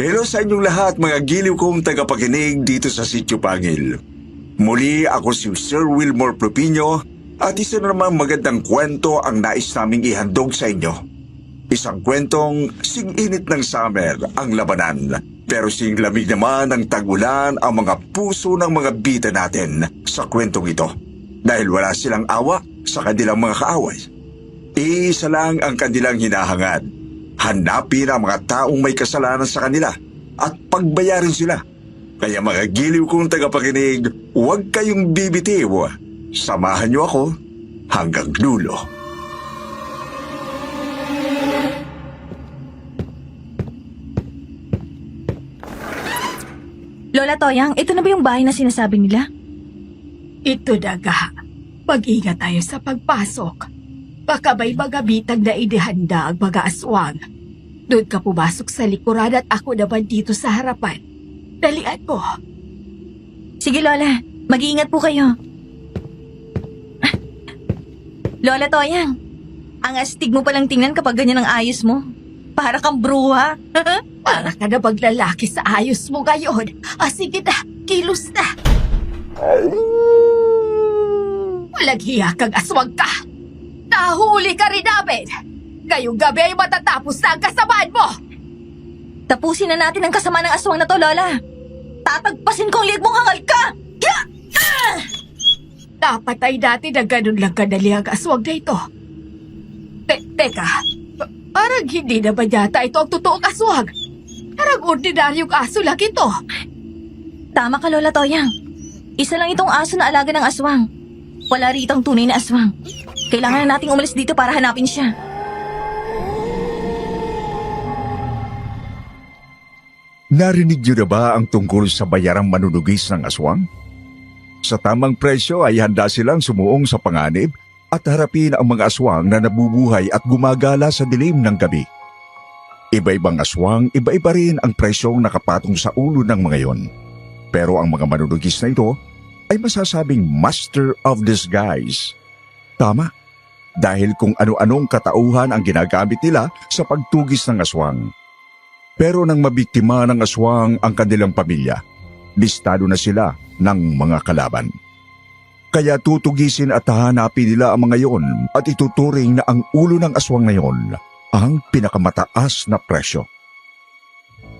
Hello sa inyong lahat mga giliw kong tagapakinig dito sa Sitio Pangil. Muli ako si Sir Wilmore Propinio at isa na namang magandang kwento ang nais naming ihandog sa inyo. Isang kwentong sing-init ng summer ang labanan, pero sing-lamig naman ng tag-ulan ang mga puso ng mga bida natin sa kwentong ito. Dahil wala silang awa sa kanilang mga kaaway. Iisa lang ang kanilang hinahangad. Hanapin ang mga taong may kasalanan sa kanila at pagbayarin sila. Kaya mga giliw kong tagapakinig, huwag kayong bibitiw. Samahan niyo ako hanggang dulo. Lola Toyang, ito na ba yung bahay na sinasabi nila? Ito daga. Mag-ingat tayo sa pagpasok. Baka may mga bitag na idihanda ang mga aswang. Doon ka pumasok sa likuran at ako naman dito sa harapan. Dalian mo. Sige Lola, mag-iingat po kayo. Lola Toyang, ang astig mo palang tingnan kapag ganyan ang ayos mo. Para kang bruha. Para ka na maglalaki sa ayos mo ngayon. Sige na, kilos na. Walang hiya kang aswang ka. Nahuli ka rin namin. Ngayong gabi ay matatapos na ang kasamaan mo. Tapusin na natin ang kasama ng aswang na to, Lola. Tatagpasin kong liit mong hangal ka! Napatay natin na ganun lang kadali ang aswang na ito. Teka, parang hindi naman yata ito ang totoong aswang. Parang ordinaryong aso lang ito. Tama ka, Lola Toyang. Isa lang itong aso na alaga ng aswang. Wala rito ang tunay na aswang. Kailangan na nating umalis dito para hanapin siya. Narinig niyo na ba ang tungkol sa bayarang manunugis ng aswang? Sa tamang presyo ay handa silang sumuong sa panganib at harapin ang mga aswang na nabubuhay at gumagala sa dilim ng gabi. Iba-ibang aswang, iba-iba rin ang presyong nakapatong sa ulo ng mga yon. Pero ang mga manunugis na ito ay masasabing master of disguise. Tama, dahil kung ano-anong katauhan ang ginagamit nila sa pagtugis ng aswang. Pero nang mabiktima ng aswang ang kanilang pamilya, listado na sila ng mga kalaban. Kaya tutugisin at hahanapin nila ang mga yon at ituturing na ang ulo ng aswang na yon ang pinakamataas na presyo.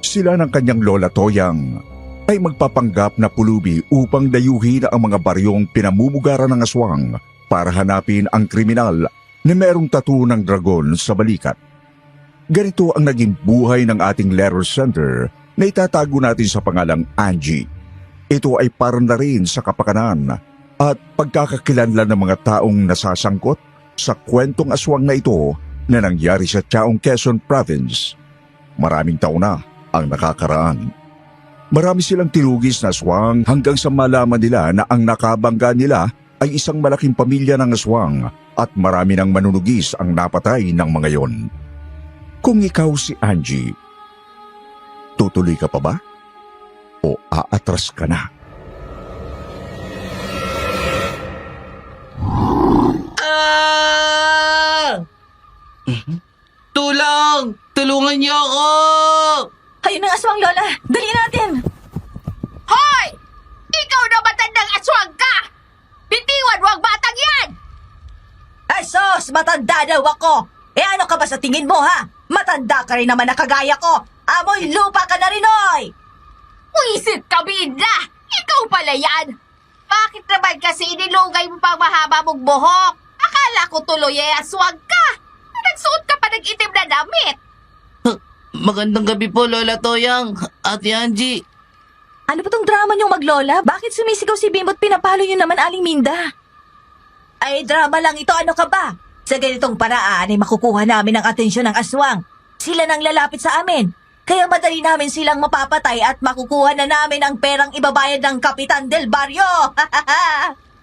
Sila ng kanyang Lola Toyang ay magpapanggap na pulubi upang dayuhin ang mga baryong pinamumugaran ng aswang para hanapin ang kriminal na merong tattoo ng dragon sa balikat. Ganito ang naging buhay ng ating letter sender na itatago natin sa pangalang Angie. Ito ay para na rin sa kapakanan at pagkakakilanlan ng mga taong nasasangkot sa kwentong aswang na ito na nangyari sa Chaong Quezon Province. Maraming taon na ang nakakaraan. Marami silang tinugis na aswang hanggang sa malaman nila na ang nakabangga nila ay isang malaking pamilya ng aswang at marami ng manunugis ang napatay ng mga yon. Kung ikaw si Angie, tutuloy ka pa ba? O aatras ka na? Tulong! Tulungan niyo ako! Ayun ang aswang, Lola! Dali natin! Hoy! Ikaw na matandang aswang ka! Bitiwan mo ang batang yan! Ay sos! Matanda daw ako! Ano ka ba sa tingin mo, ha? Matanda ka rin naman na kagaya ko! Amoy lupa ka na rin, oy! Wisit ka, Binda! Ikaw pala yan! Bakit naman kasi inilugay mo pang mahaba mong buhok? Akala ko tuloy ay aswang ka! Nagsuot ka pa ng itim na damit! Magandang gabi po, Lola Toyang, Ate Angie. Ano ba tong drama niyong maglola? Bakit sumisigaw si Bimbo at pinapalo niyo naman Aling Minda? Ay, drama lang ito. Ano ka ba? Sa ganitong paraan ay makukuha namin ang atensyon ng aswang. Sila nang lalapit sa amin. Kaya madali namin silang mapapatay at makukuha na namin ang perang ibabayad ng Kapitan Del Barrio.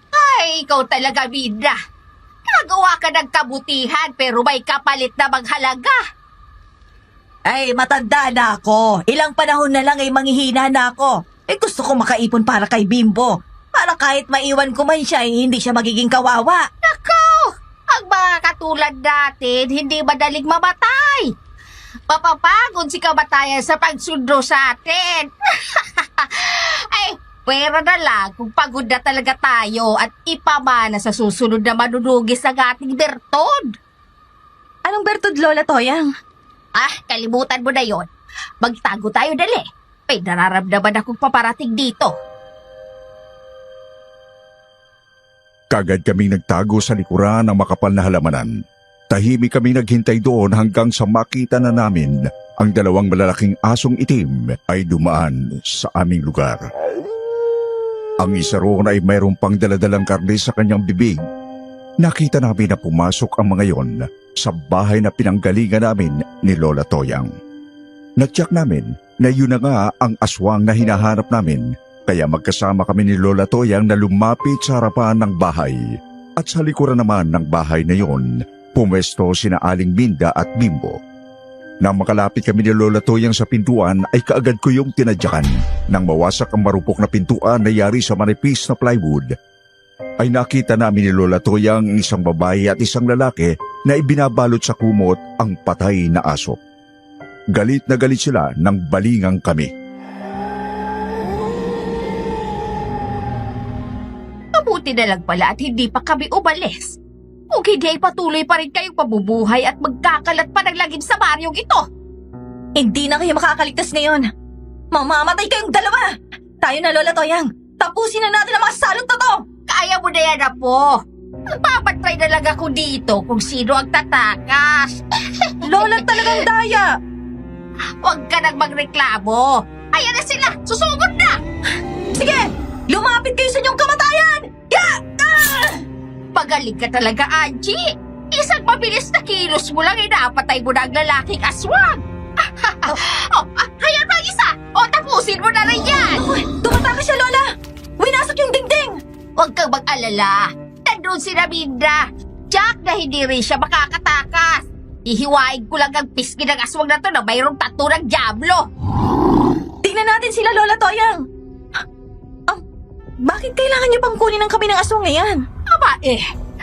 Ay, ikaw talaga, Binda! Nagawa ka ng kabutihan pero may kapalit na maghalaga. Ay, matanda na ako. Ilang panahon na lang ay manghihina na ako. Gusto ko makaipon para kay Bimbo. Para kahit maiwan ko man siya, hindi siya magiging kawawa. Nako! Ang mga katulad natin, hindi madaling mamatay. Mapapagod si kamatayan sa pagsundo sa atin. Ay, pera na lang kung pagod na talaga tayo at ipamana sa susunod na manunugis ang ating bertod. Anong bertod, Lola Toyang? Kalimutan mo na yon. Magtago tayo dali. May nararamdaman akong paparating dito. Kagad kaming nagtago sa likuran ng makapal na halamanan. Tahimik kami naghintay doon hanggang sa makita na namin ang dalawang malalaking asong itim ay dumaan sa aming lugar. Ang isa roon ay mayroong pang daladalang karne sa kanyang bibig. Nakita namin na pumasok ang mga yon sa bahay na pinanggalingan namin ni Lola Toyang. Natyak namin na yun na nga ang aswang na hinahanap namin, kaya magkasama kami ni Lola Toyang na lumapit sa harapan ng bahay. At sa likuran naman ng bahay na yon, pumesto sina Aling Minda at Bimbo. Nang makalapit kami ni Lola Toyang sa pintuan ay kaagad ko yung tinadyakan. Nang mawasak ang marupok na pintuan na yari sa manipis na plywood, ay nakita namin ni Lola Toyang isang babae at isang lalaki na ibinabalot sa kumot ang patay na aso. Galit na galit sila nang balingang kami. Mabuti na lang pala at hindi pa kami umalis. Kung hindi ay patuloy pa rin kayong pabubuhay at magkakalat pa ng lagim sa baryong ito. Hindi na kayo makakaligtas ngayon. Mamamatay kayong dalawa! Tayo na, Lola Toyang! Tapusin na natin ang mga salot na to! Kaya mo na yan, Apo. Nagpapatry na lang ako dito kung sino ang tatakas. Lola talagang daya! Huwag ka nang magreklamo. Ayan na sila! Susugod na! Sige! Lumapit kayo sa inyong kamatayan! Magaling ka talaga, Angie. Isang mabilis na kilos mo lang napatay mo na ang lalaking aswang. Ayan pa ang isa! Tapusin mo na rin yan! Tumataka siya, Lola! Winasok yung dingding! Huwag kang mag-alala. Nandun si Raminda. Jack na hindi rin siya makakatakas. Hihiwain ko lang ang pisngi ng aswang na to na mayroong tattoo ng Diablo. Tingnan natin sila, Lola Toyang! Bakit kailangan niyo pang kunin ang kami ng aswang ngayon?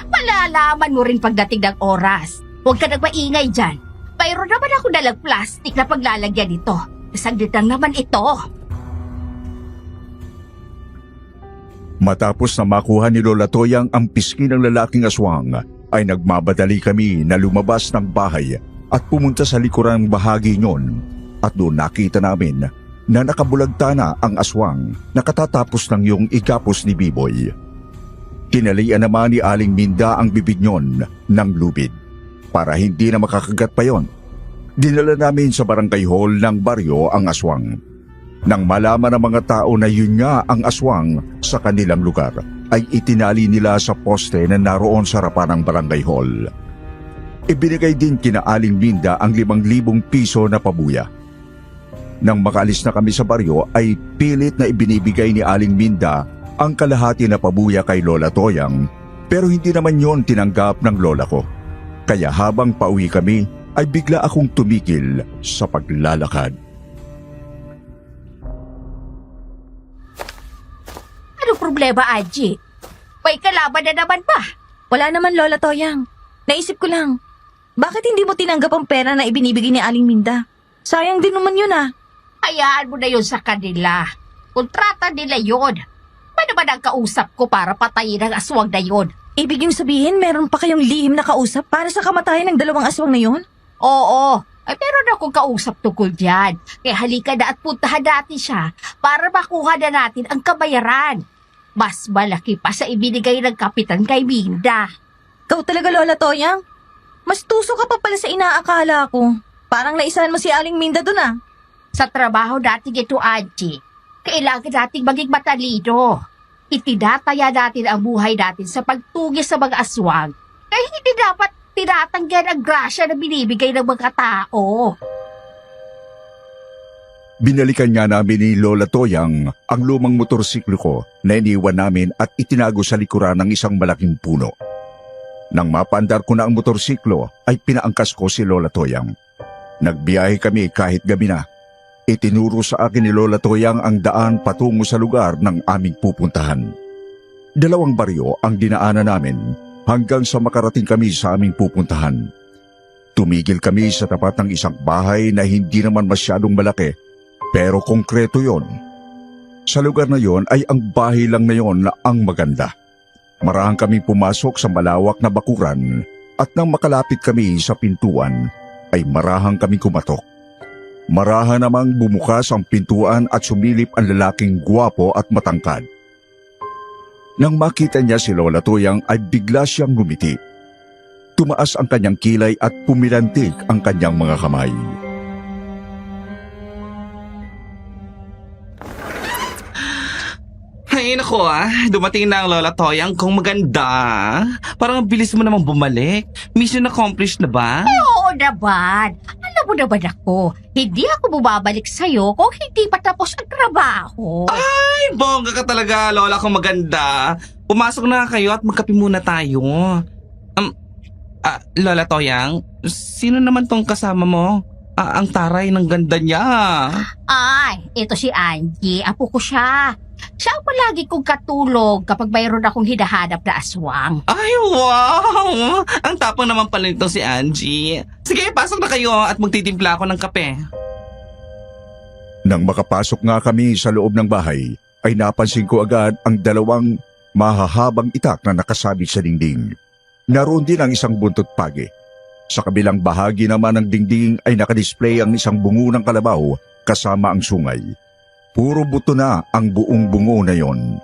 Malalaman mo rin pagdating ng oras. Huwag ka nang maingay dyan. Mayroon naman ako dalang plastic na paglalagyan nito. Saglit lang naman ito. Matapos na makuha ni Lola Toyang ang pisngi ng lalaking aswang, ay nagmabadali kami na lumabas ng bahay at pumunta sa likurang bahagi nyon. At doon nakita namin na nakabulagta na ang aswang na katatapos ng yung igapos ni Biboy. Tinalian naman ni Aling Minda ang bibig nyon ng lubid para hindi na makakagat pa yon. Dinala namin sa barangay hall ng baryo ang aswang. Nang malaman ng mga tao na yun nga ang aswang sa kanilang lugar, ay itinali nila sa poste na naroon sa harapan ng barangay hall. Ibinigay din kina Aling Minda ang 5,000 piso na pabuya. Nang makaalis na kami sa baryo ay pilit na ibinibigay ni Aling Minda ang kalahati na pabuya kay Lola Toyang, pero hindi naman yon tinanggap ng lola ko. Kaya habang pauwi kami ay bigla akong tumigil sa paglalakad. Anong problema, Angie? May kalaban na naman ba? Wala naman, Lola Toyang. Naisip ko lang, bakit hindi mo tinanggap ang pera na ibinibigay ni Aling Minda? Sayang din naman yun Hayaan mo na yun sa kanila. Kontrata nila yun. Paano ba ang kausap ko para patayin ang aswang na yun? Ibig yung sabihin, meron pa kayong lihim na kausap para sa kamatayan ng dalawang aswang na yun? Oo. Ay, meron akong kausap tungkol dyan. Kaya halika na at puntahan natin siya para makuha na natin ang kabayaran. Mas malaki pa sa ibinigay ng kapitan kay Minda. Ikaw talaga, Lola Toyang? Mas tuso ka pa pala sa inaakala ko. Parang naisahan mo si Aling Minda dun Sa trabaho natin ito, Angie, kailangan nating maging matalino. Itinataya natin ang buhay natin sa pagtugis sa mga aswang. Kaya hindi dapat tinatanggan ang grasya na binibigay ng mga tao. Binalikan nga namin ni Lola Toyang ang lumang motorsiklo ko na iniwan namin at itinago sa likuran ng isang malaking puno. Nang mapandar ko na ang motorsiklo ay pinaangkas ko si Lola Toyang. Nagbiyahe kami kahit gabi na. Itinuro sa akin ni Lola Toyang ang daan patungo sa lugar ng aming pupuntahan. 2 baryo ang dinaanan namin hanggang sa makarating kami sa aming pupuntahan. Tumigil kami sa tapat ng isang bahay na hindi naman masyadong malaki, pero konkreto yon. Sa lugar na yon ay ang bahay lang na yon na ang maganda. Marahang kami pumasok sa malawak na bakuran at nang makalapit kami sa pintuan ay marahang kami kumatok. Marahan namang bumukas ang pintuan at sumilip ang lalaking gwapo at matangkad. Nang makita niya si Lola Toyang ay bigla siyang ngumiti. Tumaas ang kanyang kilay at pumilantik ang kanyang mga kamay. Ay, naku dumating na ang Lola Toyang kung maganda. Parang ang bilis mo namang bumalik. Mission accomplished na ba? Oo naman. Alam mo naman ako, hindi ako bumabalik sa'yo kung hindi pa tapos ang trabaho. Ay, bongga ka talaga, Lola kung maganda. Pumasok na kayo at magkape muna tayo. Lola Toyang, sino naman tong kasama mo? Ang taray ng ganda niya. Ay, ito si Angie. Apo ko siya. Siya ang palagi kong katulog kapag mayroon akong hinahanap na aswang. Ay, wow! Ang tapang naman pala nito si Angie. Sige, pasok na kayo at magtitimpla ako ng kape. Nang makapasok nga kami sa loob ng bahay, ay napansin ko agad ang dalawang mahahabang itak na nakasabit sa dingding. Naroon din ang isang buntot pagi. Sa kabilang bahagi naman ng dingding ay nakadisplay ang isang bungo ng kalabaw kasama ang sungay. Puro buto na ang buong bungo na yon.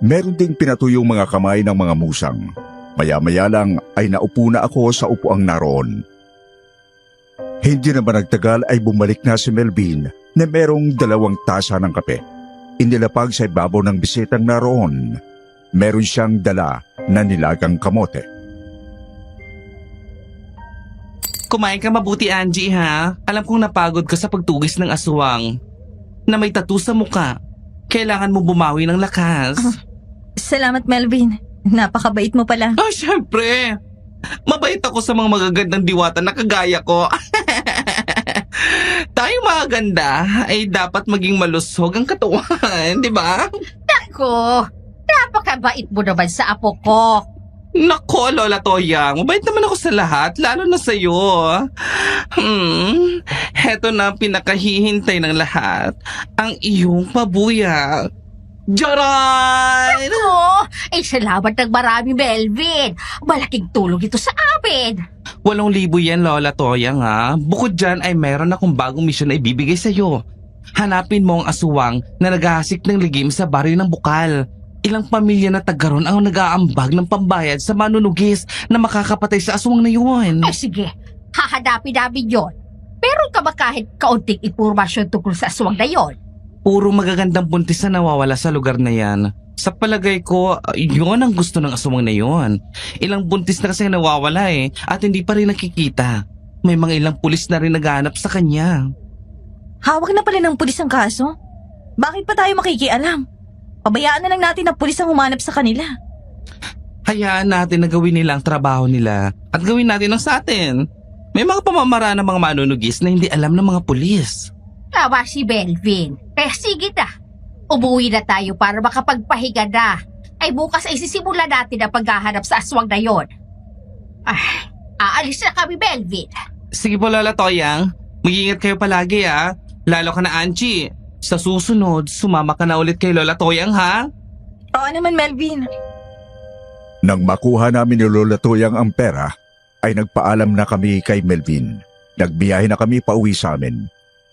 Meron ding pinatuyong mga kamay ng mga musang. Maya-maya lang ay naupo na ako sa upuang naroon. Hindi naman nagtagal ay bumalik na si Melvin na merong 2 tasa ng kape. Inilapag sa ibabaw ng bisitang naroon. Meron siyang dala na nilagang kamote. Kumain ka mabuti, Angie, ha? Alam kong napagod ka sa pagtugis ng aswang na may tattoo sa muka. Kailangan mo bumawi ng lakas. Salamat, Melvin. Napakabait mo pala. Syempre. Mabait ako sa mga magagandang diwata na kagaya ko. Tayong mga ganda ay dapat maging malusog ang katawan, di ba? Ako, napakabait mo naman sa apo ko. Nako, Lola Toyang, mabait naman ako sa lahat, lalo na sa'yo. Heto na ang pinakahihintay ng lahat, ang iyong pabuya. Jaray! Ako, salamat ng marami, Melvin. Malaking tulong ito sa amin. 8,000 yan, Lola Toyang, ha? Bukod dyan ay meron akong bagong misyon na ibibigay sa'yo. Hanapin mo ang aswang na naghahasik ng ligim sa baryo ng Bukal. Ilang pamilya na tagaron ang nag-aambag ng pambayad sa manunugis na makakapatay sa aswang na yun. Ay sige, hahanapin namin yon. Meron ka ba kahit kaunting impormasyon tungkol sa aswang na yon? Puro magagandang buntis na nawawala sa lugar na yan. Sa palagay ko, yun ang gusto ng aswang na yun. Ilang buntis na kasi nawawala at hindi pa rin nakikita. May mga ilang pulis na rin naghahanap sa kanya. Hawak na pala ng pulis ang kaso. Bakit pa tayo makikialam? Pabayaan na lang natin na pulis ang humanap sa kanila. Hayaan natin na gawin nila ang trabaho nila at gawin natin ang sa atin. May mga pamamaraan ng mga manunugis na hindi alam ng mga pulis. Tama si Melvin. Kaya sige na. Umuwi na tayo para makapagpahinga na. Ay bukas ay sisimula natin ang paghahanap sa aswang na yon. Aalis na kami, Melvin. Sige po, Lola Toyang. Mag-iingat kayo palagi, Lalo ka na, Angie. Sa susunod, sumama ka na ulit kay Lola Toyang, ha? Oo naman, Melvin. Nang makuha namin ni Lola Toyang ang pera, ay nagpaalam na kami kay Melvin. Nagbiyahe na kami pauwi sa amin.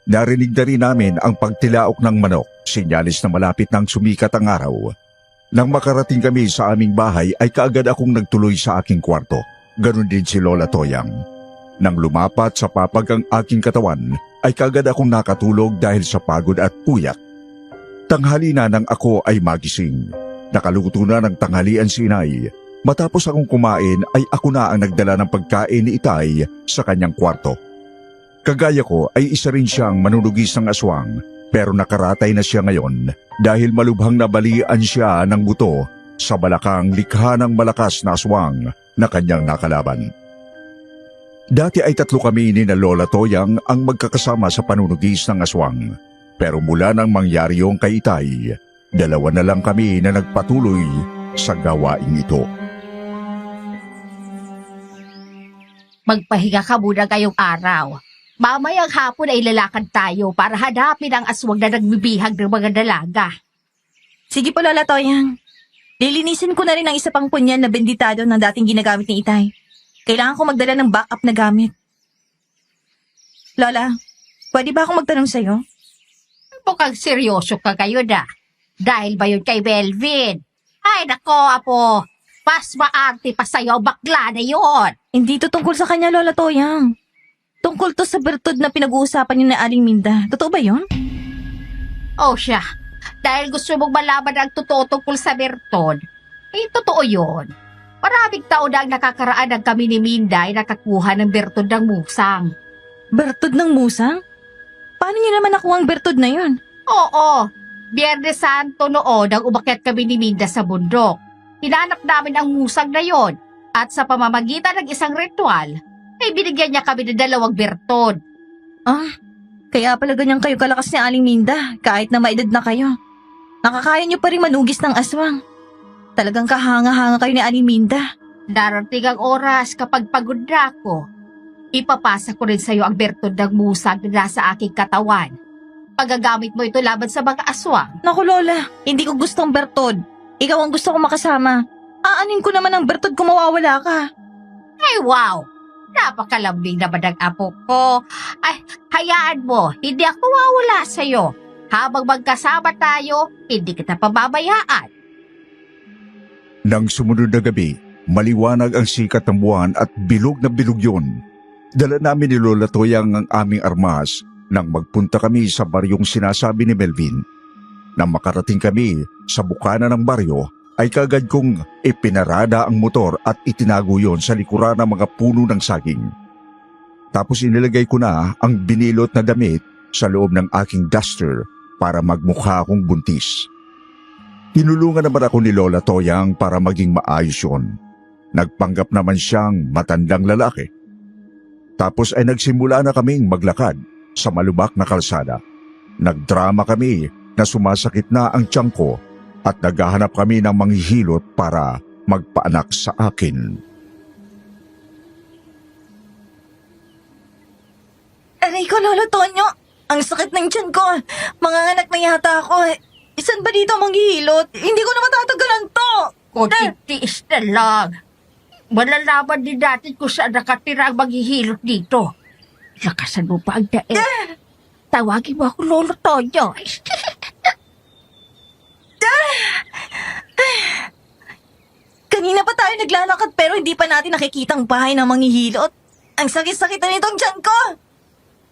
Narinig na rin namin ang pagtilaok ng manok, sinyalis na malapit nang sumikat ang araw. Nang makarating kami sa aming bahay ay kaagad akong nagtuloy sa aking kwarto. Ganon din si Lola Toyang. Nang lumapat sa papag ang aking katawan, ay kaagad akong nakatulog dahil sa pagod at puyat. Tanghali na nang ako ay magising. Nakaluto na ng tanghalian si Inay. Matapos akong kumain ay ako na ang nagdala ng pagkain ni Itay sa kanyang kwarto. Kagaya ko ay isa rin siyang manunugis ng aswang, pero nakaratay na siya ngayon dahil malubhang nabalian siya ng buto sa balakang likha ng malakas na aswang na kanyang nakalaban. Dati ay 3 kami ni na Lola Toyang ang magkakasama sa panunugis ng aswang. Pero mula nang mangyari yung kay Itay, 2 na lang kami na nagpatuloy sa gawaing ito. Magpahinga ka muna ngayong araw. Mamayang hapon ay lalakad tayo para hanapin ang aswang na nagbibihag ng mga dalaga. Sige po, Lola Toyang. Lilinisin ko na rin ang isa pang punyan na benditado ng dating ginagamit ni Itay. Kailangan ko magdala ng backup na gamit. Lola, pwede ba akong magtanong sa'yo? Mukhang seryoso ka kayo na. Dahil ba yun kay Melvin? Ay nako, Apo. Mas maarte pa sa'yo ang bakla na yun. Hindi to tungkol sa kanya, Lola Toyang. Tungkol to sa bertud na pinag-uusapan niyo na Aling Minda. Totoo ba yun? O siya, dahil gusto mong malaman ang totoo tungkol sa bertud, totoo yun. Maraming taon na ang nakakaraan ng kami ni Minda ay nakakuha ng bertud ng musang. Bertud ng musang? Paano niyo naman nakuha ang bertud na yun? Oo, Biyernes Santo noon ang umakyat kami ni Minda sa bundok. Hinanap namin ang musang na yon at sa pamamagitan ng isang ritual, ay binigyan niya kami ng 2 bertud. Ah, kaya pala ganyan kayo kalakas ni Aling Minda kahit na maedad na kayo. Nakakaya niyo pa rin manugis ng aswang. Talagang kahanga-hanga kayo ni Aling Minda. Darating ang oras kapag pagod na ako. Ipapasa ko rin sa'yo ang bertud ng musang na nasa aking katawan. Pagagamit mo ito laban sa mga aswang. Naku Lola, hindi ko gustong bertud. Ikaw ang gusto kong makasama. Aanin ko naman ang bertud kung mawawala ka. Ay wow! Napakalambing naman ang apo ko. Ay, hayaan mo, hindi ako mawawala sa'yo. Habang magkasama tayo, hindi kita pababayaan. Nang sumunod na gabi, maliwanag ang sikat ng buwan at bilog na bilog yun. Dala namin ni Lola Toyang ang aming armas nang magpunta kami sa baryong sinasabi ni Melvin. Nang makarating kami sa bukana ng baryo, ay kagad kong ipinarada ang motor at itinago yon sa likuran ng mga puno ng saging. Tapos inilagay ko na ang binilot na damit sa loob ng aking duster para magmukha akong buntis. Tinulungan naman ako ni Lola Toyang para maging maayos yun. Nagpanggap naman siyang matandang lalaki. Tapos ay nagsimula na kaming maglakad sa malubak na kalsada. Nagdrama kami na sumasakit na ang tiyan ko at naghahanap kami ng manghihilot para magpaanak sa akin. Aray ko, Lolo Tonyo. Ang sakit ng tiyan ko. Manganganak na yata ako. Isan ba dito manghihilot? Hindi ko na matatagalan to. Kunting tiis na lang. Malalaman din natin kung saan nakatira ang maghihilot dito. Lakasan mo pa ang daig. Tawagin mo ako Lolo Tonyo. Kanina pa tayo naglalakad pero hindi pa natin nakikita ang bahay ng manghihilot. Ang sakit-sakit na nitong tiyan ko.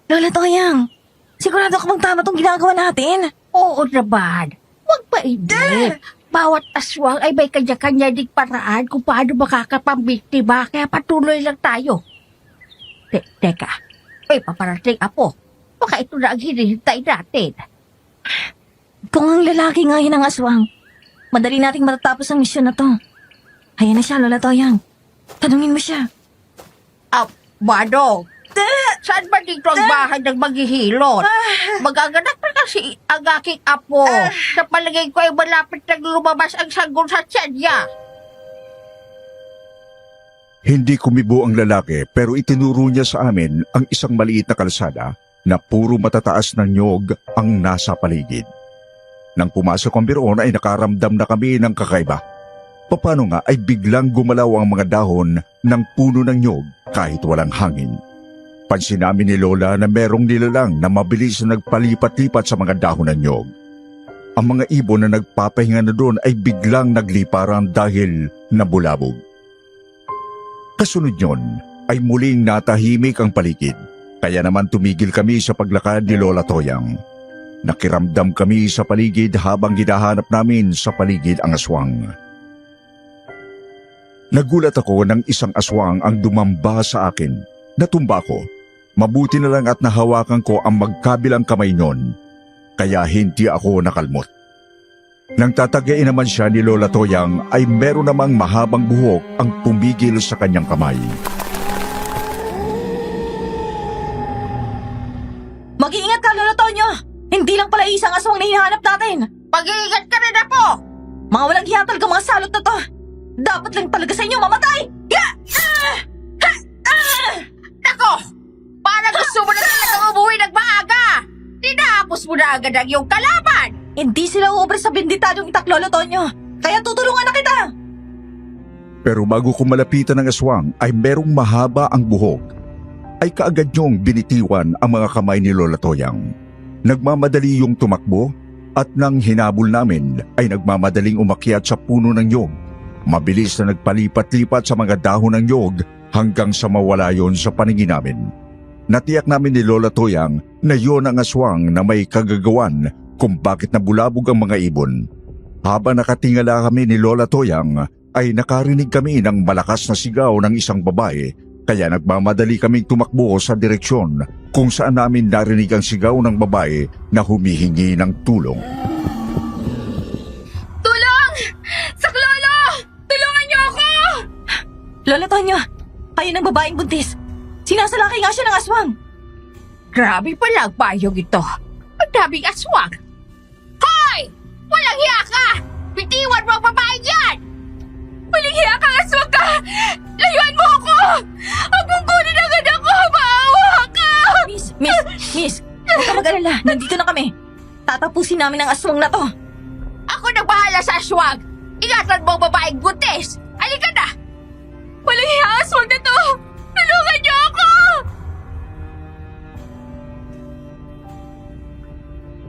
Lola Toyang, sigurado ka bang tama tong ginagawa natin? Oo naman. Huwag pa hindi. Bawat aswang ay may kanya-kanya ding paraan kung paano makakapambiktima, kaya patuloy lang tayo. Teka, may paparating Apo. Baka ito na ang hinihintay natin. Kung ang lalaki nga yun ang aswang, madali nating matatapos ang misyon na to. Ayan na siya, Lola Toyang. Tanungin mo siya. Manong, saan ba dito ang bahay ng maghihilot? Magaganap na kasi ang aking apo. Sa palagay ko ay malapit nang lumabas ang sanggol sa tiyan niya. Hindi kumibo ang lalaki pero itinuro niya sa amin ang isang maliit na kalsada na puro matataas ng nyog ang nasa paligid. Nang pumasok ang biroon ay nakaramdam na kami ng kakaiba. Paano nga ay biglang gumalaw ang mga dahon ng puno ng nyog kahit walang hangin. Pansin namin ni Lola na merong nilalang na mabilis na nagpalipat-lipat sa mga dahon ng nyog. Ang mga ibon na nagpapahinga na doon ay biglang nagliparan dahil nabulabog. Kasunod nyon ay muling natahimik ang paligid. Kaya naman tumigil kami sa paglakad ni Lola Toyang. Nakiramdam kami sa paligid habang hinahanap namin sa paligid ang aswang. Nagulat ako nang isang aswang ang dumamba sa akin. Natumba ko. Mabuti na lang at nahawakan ko ang magkabilang kamay niyon. Kaya hindi ako nakalmot. Nang tatagayin naman siya ni Lola Toyang ay meron namang mahabang buhok ang pumigil sa kanyang kamay. Mag-iingat ka, Lola Tonyo! Hindi lang pala isang aswang na hinahanap natin. Mag-iingat ka rin Apo! Mga walang hiyatal ka mga salot na to. Dapat lang talaga sa inyo mamatay! Ya! Ah! Ha! Ah! gusto mo na talaga umuwi ng maaga! Tinapos mo na agad ang iyong kalaban! Hindi sila uubra sa binditadong itak, Lolo Tonyo. Kaya tutulungan na kita! Pero bago ko malapitan ng aswang ay merong mahaba ang buhok. Ay kaagad niyong binitiwan ang mga kamay ni Lola Toyang. Nagmamadali yung tumakbo at nang hinabol namin ay nagmamadaling umakyat sa puno ng nyog. Mabilis na nagpalipat-lipat sa mga dahon ng nyog hanggang sa mawala yon sa paningin namin. Natiyak namin ni Lola Toyang na yon ang aswang na may kagagawan kung bakit nabulabog ang mga ibon. Habang nakatingala kami ni Lola Toyang ay nakarinig kami ng malakas na sigaw ng isang babae kaya nagmamadali kaming tumakbo sa direksyon kung saan namin narinig ang sigaw ng babae na humihingi ng tulong. Tulong! Saklolo! Tulungan niyo ako! Lolo Tonyo, kayo ng babaeng buntis. Sinasalaki nga siya ng aswang. Grabe pala ang bayong ito. Ang daming aswang. Hoy! Walang hiya ka! Bitiwan mo ang babaeng yan! Walang hiya ka, aswang ka! Layuan mo ako! Huwag mong kunin ang anak ko! Maawa ka! Miss, huwag ka mag-alala. Nandito na kami. Tatapusin namin ang aswang na to. Ako nang bahala sa aswang! Ingatan mo ang babaeng buntis! Halika na! Walang hiya ang aswang na to! Tulungan niyo ako!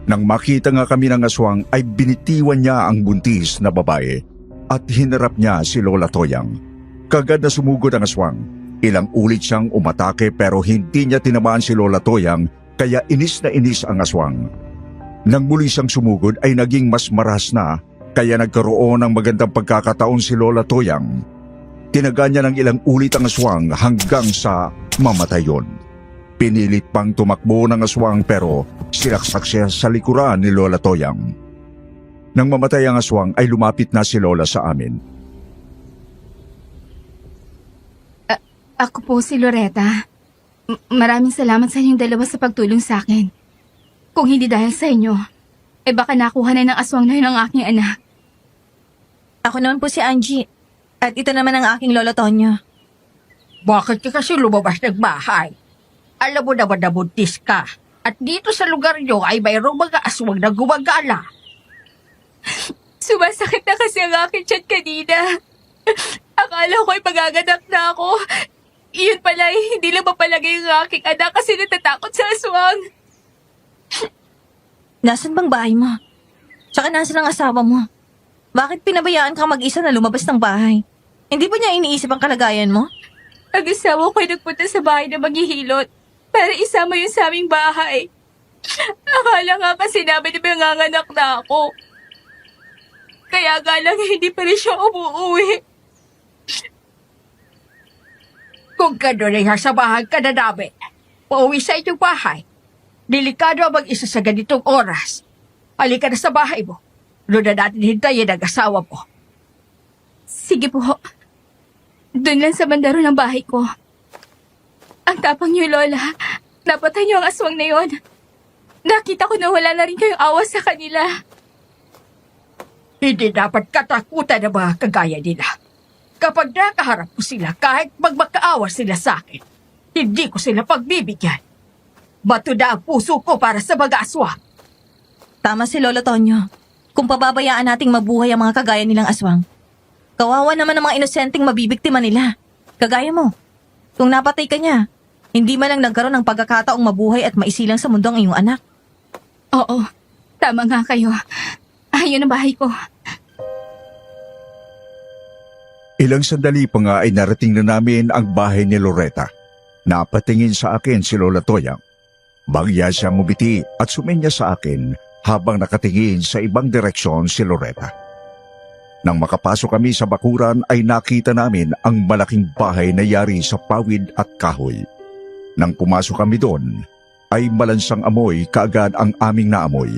Nang makita nga kami ng aswang ay binitiwan niya ang buntis na babae at hinarap niya si Lola Toyang. Kagad na sumugod ang aswang. Ilang ulit siyang umatake pero hindi niya tinamaan si Lola Toyang kaya inis na inis ang aswang. Nang muli siyang sumugod ay naging mas maras na kaya nagkaroon ng magandang pagkakataon si Lola Toyang. Tinaga niya ng ilang ulit ang aswang hanggang sa mamatayon. Pinilit pang tumakbo ng aswang pero sinaksak siya sa likuran ni Lola Toyang. Nang mamatay ang aswang ay lumapit na si Lola sa amin. Ako po si Loretta. Maraming salamat sa inyong dalawa sa pagtulong sa akin. Kung hindi dahil sa inyo, baka nakuha na ng aswang na yun ang aking anak. Ako naman po si Angie. At ito naman ang aking Lolo Tonyo. Bakit ka kasi lumabas ng bahay? Alam mo naman na buntis ka. At dito sa lugar niyo ay mayroong mga aswang na gumagala. Sumasakit na kasi ang aking tiyan kanina. Akala ko ay magaganak na ako. Iyon pala hindi lang mapalagay ang aking anak kasi natatakot sa aswang. Nasaan bang bahay mo? Tsaka nasaan ang asawa mo? Bakit pinabayaan kang mag-isa na lumabas ng bahay? Hindi ba niya iniisip ang kalagayan mo? Ang asawa ko ay nagpunta sa bahay na maghihilot para isama yun sa aming bahay. Akala nga kasi namin na nanganganak na ako. Kaya akala nga hindi pa rin siya umuwi. Kung gano'n ay hasabahan ka na namin, pauwi sa inyong bahay. Delikado ang mag-isa sa ganitong oras. Halika na sa bahay mo. Doon na natin hintayin ang asawa mo. Sige po. Doon lang sa bandaro ng bahay ko. Ang tapang niyo, Lola. Napatay niyo ang aswang na yon. Nakita ko na wala na rin kayong awa sa kanila. Hindi dapat katakutan ng mga kagaya nila. Kapag nakaharap ko sila, kahit magmakaawa sila sa akin, hindi ko sila pagbibigyan. Bato na ang puso ko para sa mga aswang. Tama si Lolo Tonyo. Kung pababayaan nating mabuhay ang mga kagaya nilang aswang, kawawa naman ang mga inosenteng mabibiktima nila. Kagaya mo. Kung napatay ka niya, hindi man lang nagkaroon ng pagkakataong mabuhay at maisilang sa mundo ang iyong anak. Oo, tama nga kayo. Ayun ang bahay ko. Ilang sandali pa nga ay narating na namin ang bahay ni Loretta. Napatingin sa akin si Lola Toyang. Bagya siyang umiti at sumenya sa akin habang nakatingin sa ibang direksyon si Loretta. Nang makapasok kami sa bakuran ay nakita namin ang malaking bahay na yari sa pawid at kahoy. Nang pumasok kami doon, ay malansang amoy kaagad ang aming naamoy.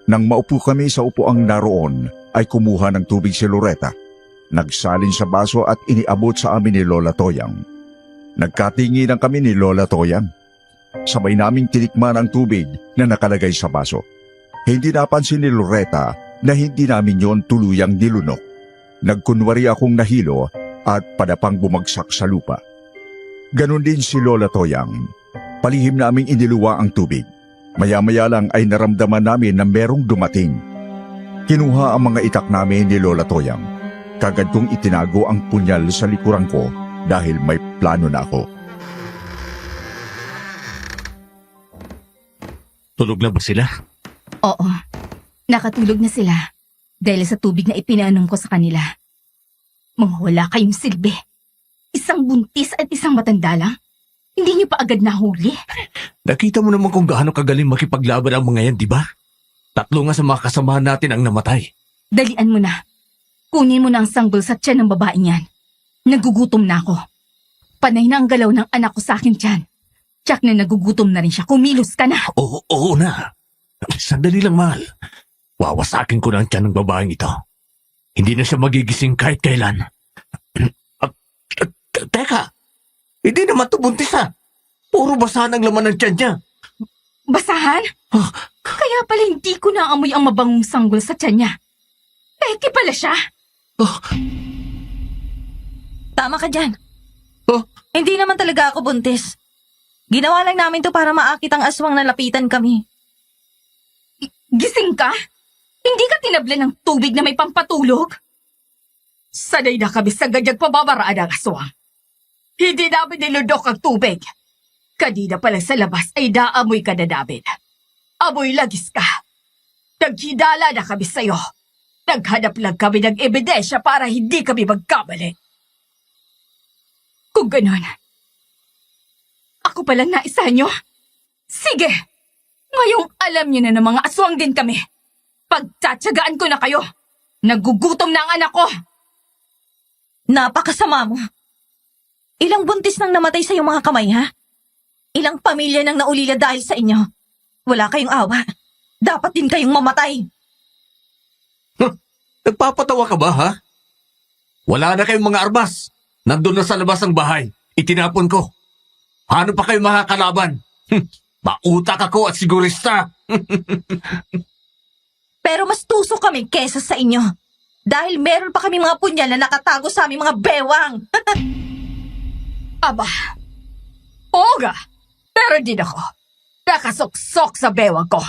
Nang maupo kami sa upuang naroon, ay kumuha ng tubig si Loretta. Nagsalin sa baso at iniabot sa amin ni Lola Toyang. Nagkatinginan kami ni Lola Toyang. Sabay naming tinikman ang tubig na nakalagay sa baso. Hindi napansin ni Loretta na hindi namin yon tuluyang nilunok. Nagkunwari akong nahilo at padapang bumagsak sa lupa. Ganon din si Lola Toyang. Palihim naming iniluwa ang tubig. Maya-maya lang ay naramdaman namin na merong dumating. Kinuha ang mga itak namin ni Lola Toyang. Kagad kong itinago ang punyal sa likuran ko dahil may plano na ako. Tulog na ba sila? Oo, nakatulog na sila dahil sa tubig na ipinaanom ko sa kanila. Mga wala kayong silbi. Isang buntis at isang matanda lang. Hindi niyo pa agad nahuli? Nakita mo naman kung gaano kagaling makipaglaban ang mga yan, di ba? 3 nga sa mga kasamahan natin ang namatay. Dalian mo na. Kunin mo na ang sanggol sa tiyan ng babaeng yan. Nagugutom na ako. Panay na ang galaw ng anak ko sa akin tiyan. Tiyak na nagugutom na rin siya. Kumilos ka na. Oo na. Sandali lang, mahal. Wawasakin ko na ang tiyan ng babaeng ito. Hindi na siya magigising kahit kailan. Teka, hindi naman ito buntis ha. Puro basahan ang laman ng tiyan niya. Basahan? Kaya pala hindi ko naamoy ang mabangong sanggol sa tiyan niya. Peke pala siya. Tama ka dyan. Oh. Hindi naman talaga ako buntis. Ginawa lang namin to para maakit ang aswang na lapitan kami. Gising ka? Hindi ka tinablan ng tubig na may pampatulog? Sanay na kami sa gadyag pababaraan ng aswang. Hindi namin niludok ang tubig. Kanina pa lang sa labas ay naamoy ka na namin. Amoy lagis ka. Naghidala na kami sa'yo. Naghanap lang kami ng ebidensya para hindi kami magkamali. Kung ganon, ako palang naisa nyo? Sige! Ngayong alam nyo na ng mga aswang din kami. Pagtsatsagaan ko na kayo. Nagugutom na ang anak ko. Napakasama mo. Ilang buntis nang namatay sa iyong mga kamay, ha? Ilang pamilya nang naulila dahil sa inyo. Wala kayong awa. Dapat din kayong mamatay. Nagpapatawa ka ba, ha? Wala na kayong mga armas. Nandun na sa labas ng bahay. Itinapon ko. Paano pa kayo makakalaban? Mautak ako at sigurista. Pero mas tuso kami kesa sa inyo. Dahil meron pa kami mga punyal na nakatago sa aming mga bewang. Aba, oga, pero din ako. Nakasuksok sa bewang ko.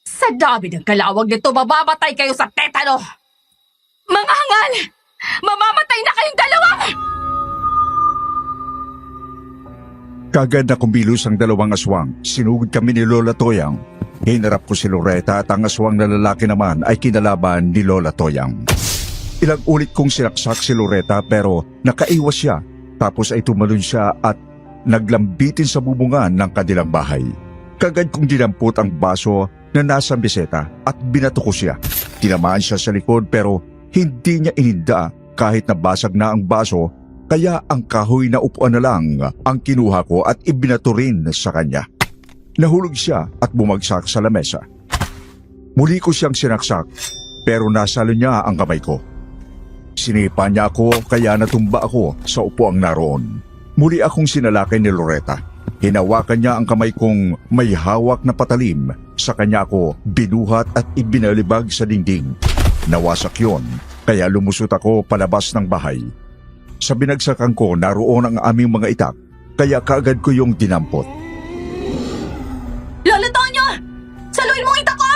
Sa dami ng kalawag nito, mamamatay kayo sa tetano. Mga hangal! Mamamatay na kayong dalawa! Kagad na kumilos ang dalawang aswang. Sinugod kami ni Lola Toyang. Hinarap ko si Loretta at ang aswang na lalaki naman ay kinalaban ni Lola Toyang. Ilang ulit kong sinaksak si Loretta pero nakaiwas siya. Tapos ay tumalon siya at naglambitin sa bubungan ng kanilang bahay. Kagad kong dinampot ang baso na nasa meseta at binato ko siya. Tinamaan siya sa likod pero hindi niya ininda kahit nabasag na ang baso, kaya ang kahoy na upuan na lang ang kinuha ko at ibinato rin sa kanya. Nahulog siya at bumagsak sa lamesa. Muli ko siyang sinaksak pero nasalo niya ang kamay ko. Sinipa niya ako kaya natumba ako sa upuang naroon. Muli akong sinalakay ni Loretta. Hinawakan niya ang kamay kong may hawak na patalim. Sa kanya ako binuhat at ibinalibag sa dingding. Nawasak yon, kaya lumusot ako palabas ng bahay. Sa binagsakan ko naroon ang aming mga itak, kaya kaagad ko yung dinampot. Lolo Tonyo! Saluin mong itak ko!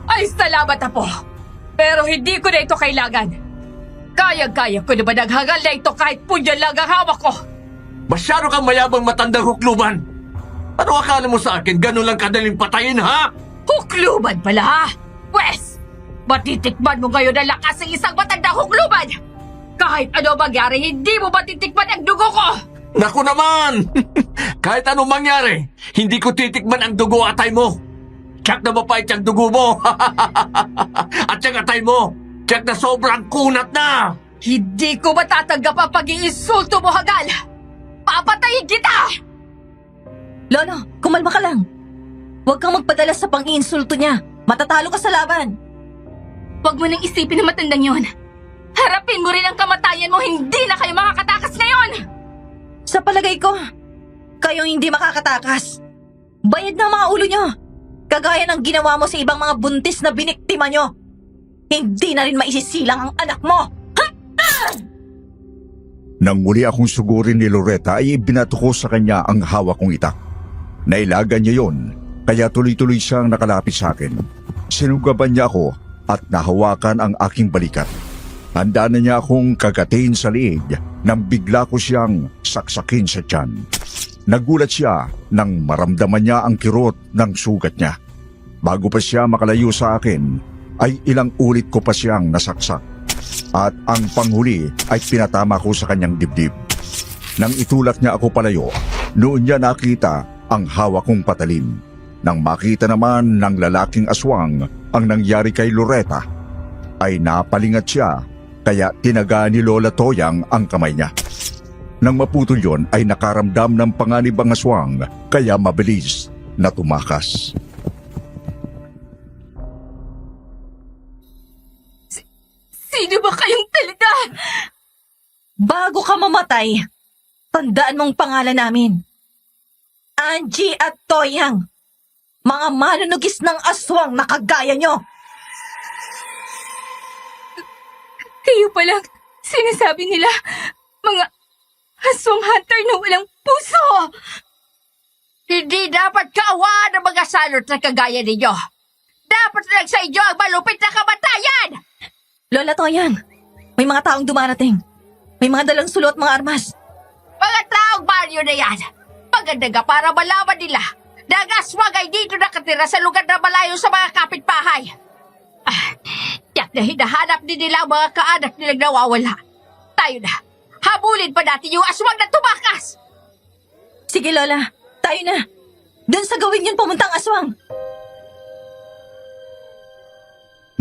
Ay, salamat Apo. Pero hindi ko na ito kailangan. Kaya-kaya ko naman ang hangal na ito kahit punyal lang ang hawak ko. Masyado kang mayabang matandang hukluban. Ano akala mo sa akin? Ganun lang kadaling patayin, ha? Hukluban pala ha? Pwes, matitikman mo ngayon ang lakas ng isang matandang hukluban. Kahit ano mangyari, hindi mo matitikman ang dugo ko. Naku naman! Kahit anong mangyari, hindi ko titikman ang dugo atay mo. Tiyak na mapait ang dugo mo. At yung atay mo, tiyak na sobrang kunat na. Hindi ko matatanggap ang pag-iinsulto mo, Hagal. Papatayin kita! Lolo, kumalma ka lang. Huwag kang magpadala sa pang-iinsulto niya. Matatalo ka sa laban. Huwag mo nang isipin na matandang yon. Harapin mo rin ang kamatayan mo, hindi na kayo makakatakas ngayon! Sa palagay ko, kayong hindi makakatakas. Bayad ng mga ulo nyo. Kagaya ng ginawa mo sa ibang mga buntis na biniktima nyo. Hindi na rin maisisilang ang anak mo. Nang muli akong sugurin ni Loretta ay ibinato ko sa kanya ang hawak kong itak. Nailagan niya yon, kaya tuloy-tuloy siyang nakalapit sa akin. Sinugaban niya ako at nahawakan ang aking balikat. Handa na niya akong kagatin sa liig nang bigla ko siyang saksakin sa tiyan. Nagulat siya nang maramdaman niya ang kirot ng sugat niya. Bago pa siya makalayo sa akin, ay ilang ulit ko pa siyang nasaksak. At ang panghuli ay pinatama ko sa kanyang dibdib. Nang itulak niya ako palayo, noon niya nakita ang hawak kong patalim. Nang makita naman ng lalaking aswang ang nangyari kay Loretta, ay napalingat siya kaya tinaga ni Lola Toyang ang kamay niya. Nang maputol yon ay nakaramdam ng panganib ang aswang kaya mabilis na tumakas. Sino ba kayong talaga? Bago ka mamatay, tandaan mong pangalan namin. Angie at Toyang. Mga manunugis ng aswang na kagaya nyo. Kayo palang sinasabi nila, mga aswang hunter na walang puso. Hindi dapat kaawaan ng mga salot na kagaya ninyo. Dapat lang sa inyo ang malupit na kamatayan! Lola Toyang, may mga taong dumarating. May mga dalang sulot mga armas. Mga taong baryo na yan, maganda nga para malaman nila na ang aswang ay dito nakatira sa lugar na malayo sa mga kapitbahay. Tiyak na hinahanap din nila ang mga kaanak nilang nawawala. Tayo na, habulin pa natin yung aswang na tumakas! Sige Lola, tayo na. Doon sa gawin yun pumuntang aswang.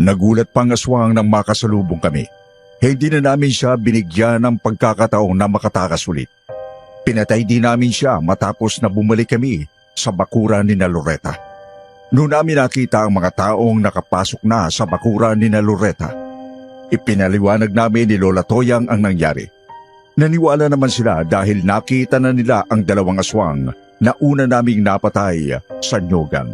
Nagulat pang aswang nang makasalubong kami. Hindi na namin siya binigyan ng pagkakataong na makatakas ulit. Pinatay din namin siya matapos na bumalik kami sa bakuran ni na Loretta. Noon namin nakita ang mga taong nakapasok na sa bakuran ni na Loretta. Ipinaliwanag namin ni Lola Toyang ang nangyari. Naniwala naman sila dahil nakita na nila ang dalawang aswang na una naming napatay sa Nyogan.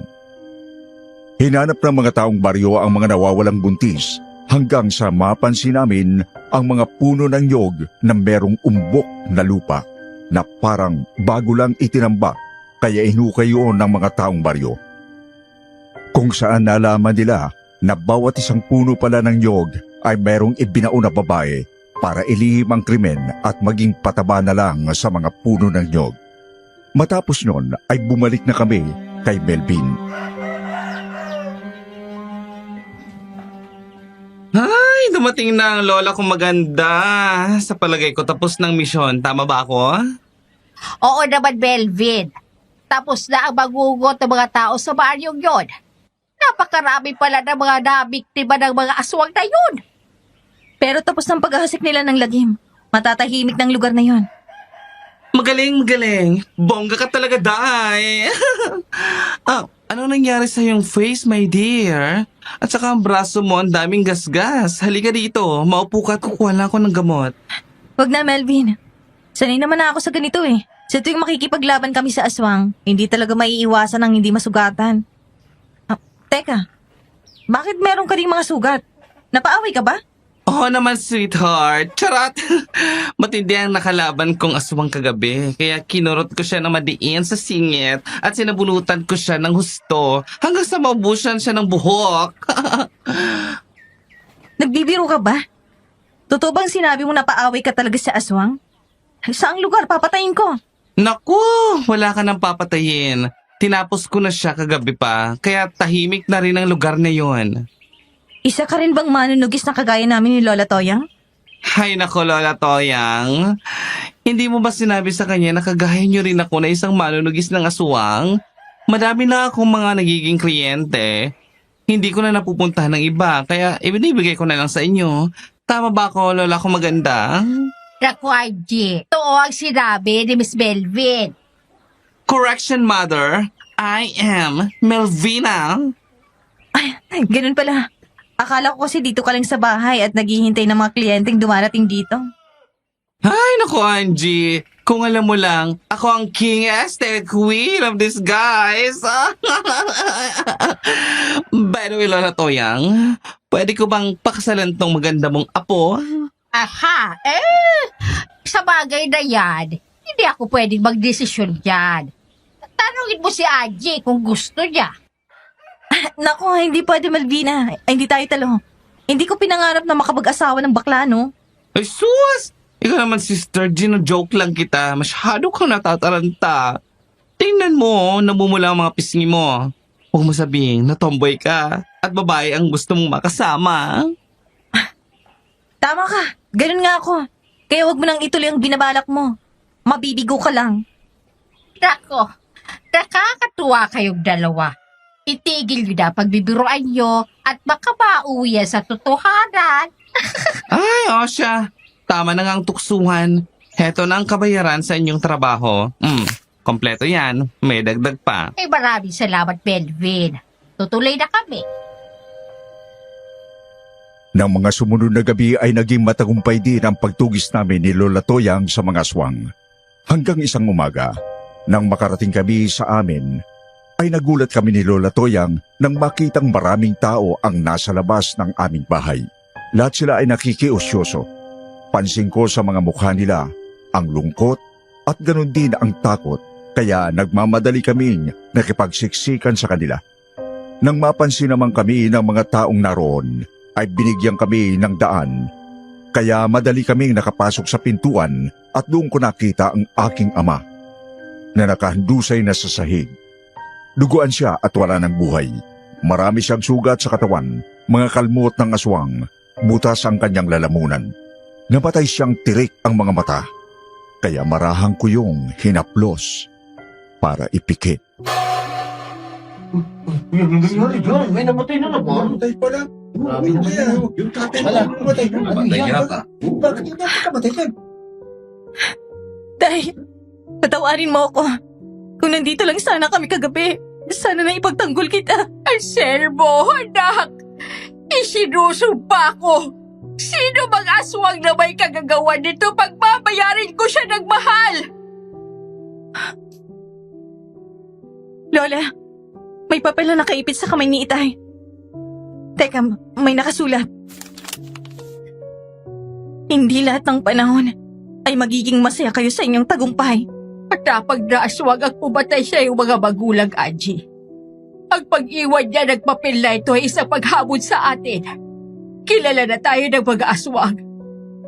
Hinanap ng mga taong baryo ang mga nawawalang buntis hanggang sa mapansin namin ang mga puno ng nyog na merong umbok na lupa na parang bago lang itinambak kaya hinukay yun ng mga taong baryo. Kung saan nalaman nila na bawat isang puno pala ng nyog ay merong ibinao na babae para ilihim ang krimen at maging pataba na lang sa mga puno ng nyog. Matapos nun ay bumalik na kami kay Melvin. Ay, dumating na ang lola kong maganda. Sa palagay ko tapos ng misyon. Tama ba ako? Oo naman, Melvin. Tapos na ang magugot ng mga tao sa baryong yon. Napakarami pala ng mga nabiktima ng mga aswang na yun. Pero tapos ng paghahasik nila ng lagim. Matatahimik ng lugar na yon. Magaling, magaling. Bongga ka talaga, Day. Ano nangyari sa iyong face, my dear? At saka ang braso mo, ang daming gasgas. Halika dito, maupo ka at kukuha lang ako ng gamot. Wag na Melvin. Sanay naman na ako sa ganito eh. Sa tuwing makikipaglaban kami sa aswang, hindi talaga maiiwasan ang hindi masugatan. Teka, bakit meron ka ring mga sugat? Napaaway ka ba? Oo naman, sweetheart. Charot! Matindi ang nakalaban kong aswang kagabi. Kaya kinurot ko siya ng madiin sa singit at sinabunutan ko siya ng husto hanggang sa maubusan siya ng buhok. Nagbibiro ka ba? Totoo bang sinabi mo napaaway ka talaga sa aswang? Saang lugar papatayin ko? Naku, wala ka nang papatayin. Tinapos ko na siya kagabi pa, kaya tahimik na rin ang lugar na yon. Isa ka rin bang manunugis na kagaya namin ni Lola Toyang? Hay nako, Lola Toyang. Hindi mo ba sinabi sa kanya na kagaya niyo rin ako na isang manunugis ng aswang? Madami na akong mga nagiging kliyente. Hindi ko na napupuntahan ng iba, kaya ibinibigay ko na lang sa inyo. Tama ba ako, Lola ko maganda? Naku, Angie. Ito ang sinabi ni Miss Melvin. Correction, Mother. I am Melvina. Ay, ganun pala. Akala ko kasi dito ka lang sa bahay at naghihintay ng mga kliyenteng dumarating dito. Ay, naku, Angie. Kung alam mo lang, ako ang king Aztec queen of this guys. By the way, Lola Toyang, pwede ko bang pakasalan tong maganda mong apo? Aha, sa bagay na yan, hindi ako pwedeng magdesisyon yan. Tanungin mo si Angie kung gusto niya. Naku, hindi pwede, Malvina. Ay, hindi tayo talo. Hindi ko pinangarap na makapag-asawa ng bakla, no? Ay, sus! Ikaw naman, Sister Gino, joke lang kita. Masyado kang natataranta. Tingnan mo, namumula ang mga pisngi mo. Huwag mo sabihin na tomboy ka at babae ang gusto mong makasama. Tama ka. Ganun nga ako. Kaya wag mo nang ituloy ang binabalak mo. Mabibigo ka lang. Nako, nakakatuwa kayong dalawa. Itigil niyo na pagbibiruan niyo at baka mauwi yan sa totohanan. Ay, Osha. Tama na nga ang tuksuhan. Heto na ang kabayaran sa inyong trabaho. Kompleto yan. May dagdag pa. Ay maraming salamat, Melvin. Tutuloy na kami. Nang mga sumunod na gabi ay naging matagumpay din ang pagtugis namin ni Lola Toyang sa mga aswang. Hanggang isang umaga, nang makarating kami sa amin, ay nagulat kami ni Lola Toyang nang makitang maraming tao ang nasa labas ng aming bahay. Lahat sila ay nakikiusyoso. Pansin ko sa mga mukha nila ang lungkot at ganun din ang takot, kaya nagmamadali kaming nakipagsiksikan sa kanila. Nang mapansin naman kami ng mga taong naroon, ay binigyan kami ng daan. Kaya madali kaming nakapasok sa pintuan at doon ko nakita ang aking ama na nakahandusay na sa sahig. Duguan siya at wala ng buhay. Marami siyang sugat sa katawan, mga kalmot ng aswang, butas ang kanyang lalamunan. Napatay siyang tirik ang mga mata, kaya marahang ko yung hinaplos para ipikit. Yan ang nangyari dyan. May namatay na naman. Namatay pala. Grabe na kaya. Yung tatay mo namatay na. Namatay yata. Bakit yung tatay kamatay yan? Tay, patawarin mo ako. Kung nandito lang sana kami kagabi, sana na ipagtanggol kita. Anselmo, anak! Isinusumpa ko! Sino bang aswang na may kagagawa nito pagbabayarin ko siya ng mahal? Lola, may papel na nakaipit sa kamay ni Itay. Teka, may nakasulat. Hindi lahat ng panahon ay magiging masaya kayo sa inyong tagumpay. At kapag naaswang ang pumatay siya yung mga magulang, Angie. Ang pag-iwan niya ng papel na ito ay isang paghamon sa atin. Kilala na tayo ng mga aswang.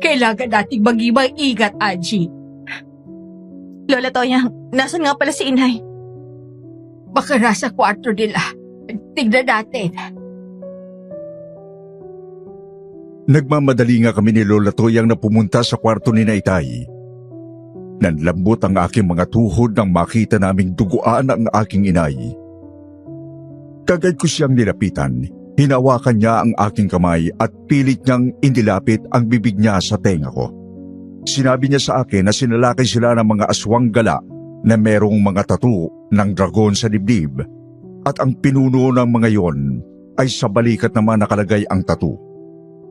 Kailangan nating maging mag-ingat, Angie. Lola Toyang, nasan nga pala si Inay? Baka nasa kwarto nila. Tingnan natin. Nagmamadali nga kami ni Lola Toyang na pumunta sa kwarto ni Naitay. Nanlambot ang aking mga tuhod nang makita naming duguan ang aking inay. Kagad ko siyang nilapitan. Hinawakan niya ang aking kamay at pilit niyang indilapit ang bibig niya sa tenga ko. Sinabi niya sa akin na sinalakay sila ng mga aswang gala na merong mga tattoo ng dragon sa dibdib at ang pinuno ng mga yon ay sa balikat naman nakalagay ang tattoo.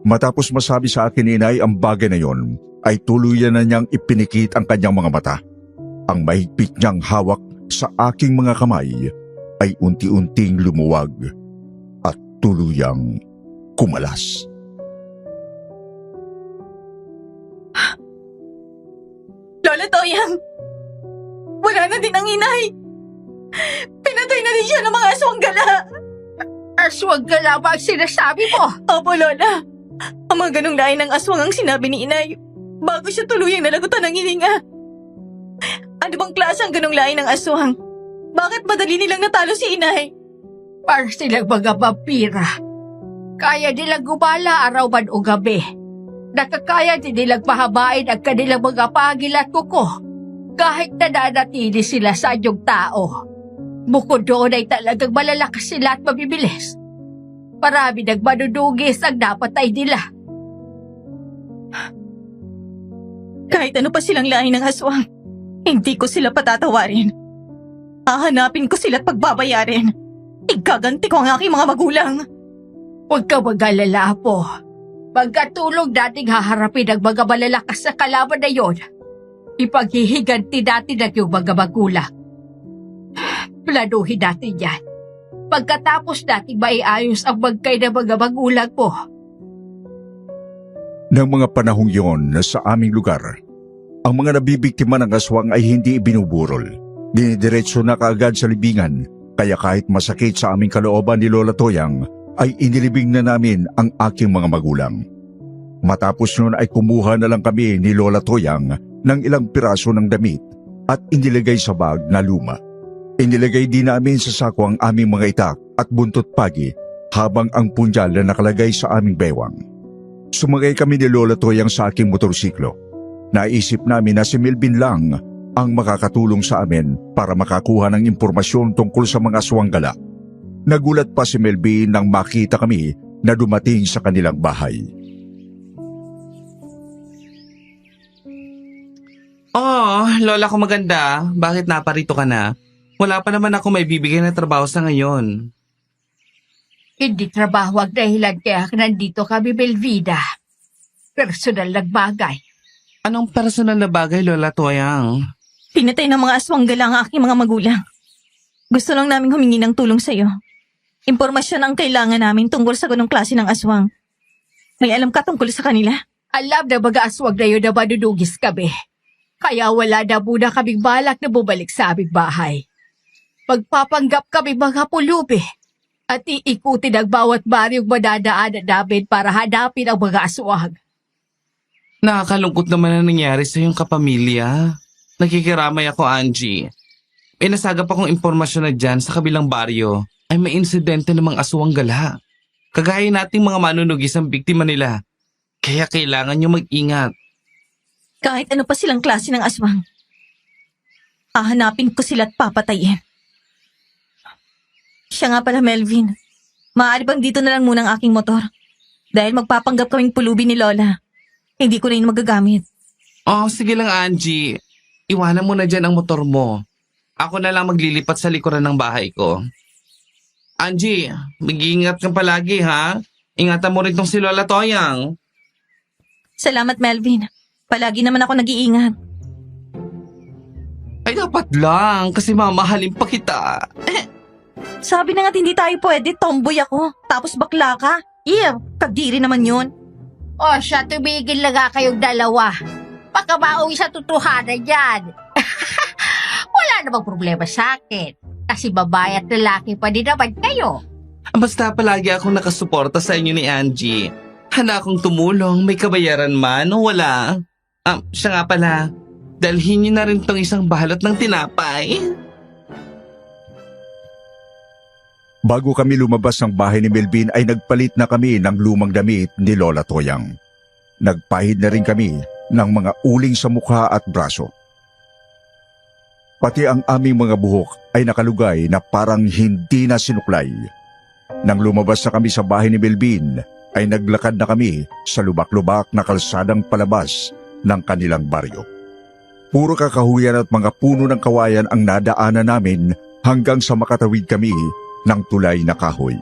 Matapos masabi sa akin ni Inay ang bagay na yon, ay tuluyan na niyang ipinikit ang kanyang mga mata. Ang mahigpit niyang hawak sa aking mga kamay ay unti-unting lumuwag at tuluyang kumalas. Lola Toyang, wala na din ang Inay. Pinatay na din siya ng mga aswang gala. Aswang gala ba ang sinasabi mo? Opo, Lola. Ang mga ganong lain ng aswang ang sinabi ni Inay bago siya tuluyang nalagutan ng hininga. Ano bang klase ang ganong lain ng aswang? Bakit madali nilang natalo si Inay? Para silang mga vampira. Kaya nilang gumala araw man o gabi. Nakakaya din nilang pahabain ang kanilang mga pagil at kuko. Kahit nananatili sila sa anyong tao. Bukod doon ay talagang malalakas sila at mabibilis. Marami ng manunugis ang napatay nila. Kahit ano pa silang lain ng aswang, hindi ko sila patatawarin. Hahanapin ko sila at pagbabayarin. Igaganti ko ang aking mga magulang. Huwag ka mag-alala po. Magkatulong nating haharapin ang mga malalakas na kalaban na yon. Ipaghihiganti natin ang iyong mga magulang. Planuhin natin yan. Pagkatapos nating maiayos ang bangkay ng mga magulang mo. Nang mga panahong yon sa aming lugar, ang mga nabibiktima ng aswang ay hindi ibinuburol. Dinidiretso na kaagad sa libingan, kaya kahit masakit sa aming kalooban ni Lola Toyang, ay inilibing na namin ang aking mga magulang. Matapos nun ay kumuha na lang kami ni Lola Toyang ng ilang piraso ng damit at inilagay sa bag na luma. Inilagay din namin sa sako ang aming mga itak at buntot pagi habang ang punjal na nakalagay sa aming bewang. Sumagay kami ni Lola Toyang sa aking motorsiklo. Naisip namin na si Melvin lang ang makakatulong sa amin para makakuha ng impormasyon tungkol sa mga aswang gala. Nagulat pa si Melvin nang makita kami na dumating sa kanilang bahay. Oh, lola ko maganda. Bakit naparito ka na? Wala pa naman ako may bibigay na trabaho sa ngayon. Hindi trabaho ang dahilan kaya nandito kami, Belvida. Personal na bagay. Anong personal na bagay, Lola Toyang? Pinatay ng mga aswang gala ang aking mga magulang. Gusto lang namin humingi ng tulong sa iyo. Impormasyon ang kailangan namin tungkol sa ganong klase ng aswang. May alam ka tungkol sa kanila? Alam na mga aswang na yun na manunugis kami. Kaya wala na muna kaming balak na bumalik sa aming bahay. Magpapanggap kami mga pulubi at iikutin ang bawat baryong madadaanan namin para hanapin ang mga aswang. Nakakalungkot naman ang nangyari sa iyong kapamilya. Nakikiramay ako, Angie. May nasagap akong impormasyon na dyan sa kabilang baryo ay may insidente ng mga aswang gala. Kagaya nating mga manunugis ang biktima nila. Kaya kailangan nyo mag-ingat. Kahit ano pa silang klase ng aswang. Hahanapin ko sila at papatayin. Siya nga pala, Melvin. Maaari bang dito na lang muna ang aking motor? Dahil magpapanggap kaming pulubi ni Lola. Hindi ko na yun magagamit. Oh, sige lang, Angie. Iwanan mo na dyan ang motor mo. Ako na lang maglilipat sa likuran ng bahay ko. Angie, mag-iingat kang palagi, ha? Ingatan mo rin tong si Lola Toyang. Salamat, Melvin. Palagi naman ako nag-iingat. Ay, dapat lang, kasi mamahalin pa kita. Sabi na nga't hindi tayo pwede. Tomboy ako. Tapos bakla ka. Kadiri naman yun. O siya, tumigil na nga kayong dalawa. Baka mauwi sa tutuhanan yan. Wala namang problema sa akin. Kasi babae at lalaki pa din naman kayo. Basta palagi akong nakasuporta sa inyo ni Angie. Handa akong tumulong, may kabayaran man o wala. Siya nga pala, dalhin niyo na rin tong isang balot ng tinapay. Bago kami lumabas ng bahay ni Melvin ay nagpalit na kami ng lumang damit ni Lola Toyang. Nagpahid na rin kami ng mga uling sa mukha at braso. Pati ang aming mga buhok ay nakalugay na parang hindi na sinuklay. Nang lumabas na kami sa bahay ni Melvin, ay naglakad na kami sa lubak-lubak na kalsadang palabas ng kanilang baryo. Puro kakahuyan at mga puno ng kawayan ang nadaanan namin hanggang sa makatawid kami ng tulay na kahoy.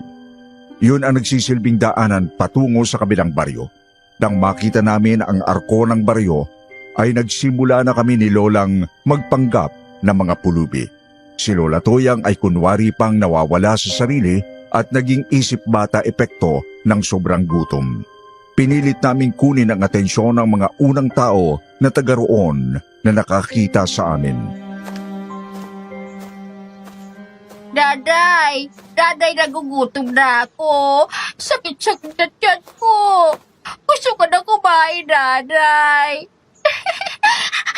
Yun ang nagsisilbing daanan patungo sa kabilang baryo. Nang makita namin ang arko ng baryo, ay nagsimula na kami ni Lolang magpanggap ng mga pulubi. Si Lola Toyang ay kunwari pang nawawala sa sarili at naging isip bata epekto ng sobrang gutom. Pinilit naming kunin ang atensyon ng mga unang tao na taga roon na nakakita sa amin. Daday! Daday, nagugutom na ako. Sakit-sakit na tiyan ko. Gusto ko na kumain, Daday.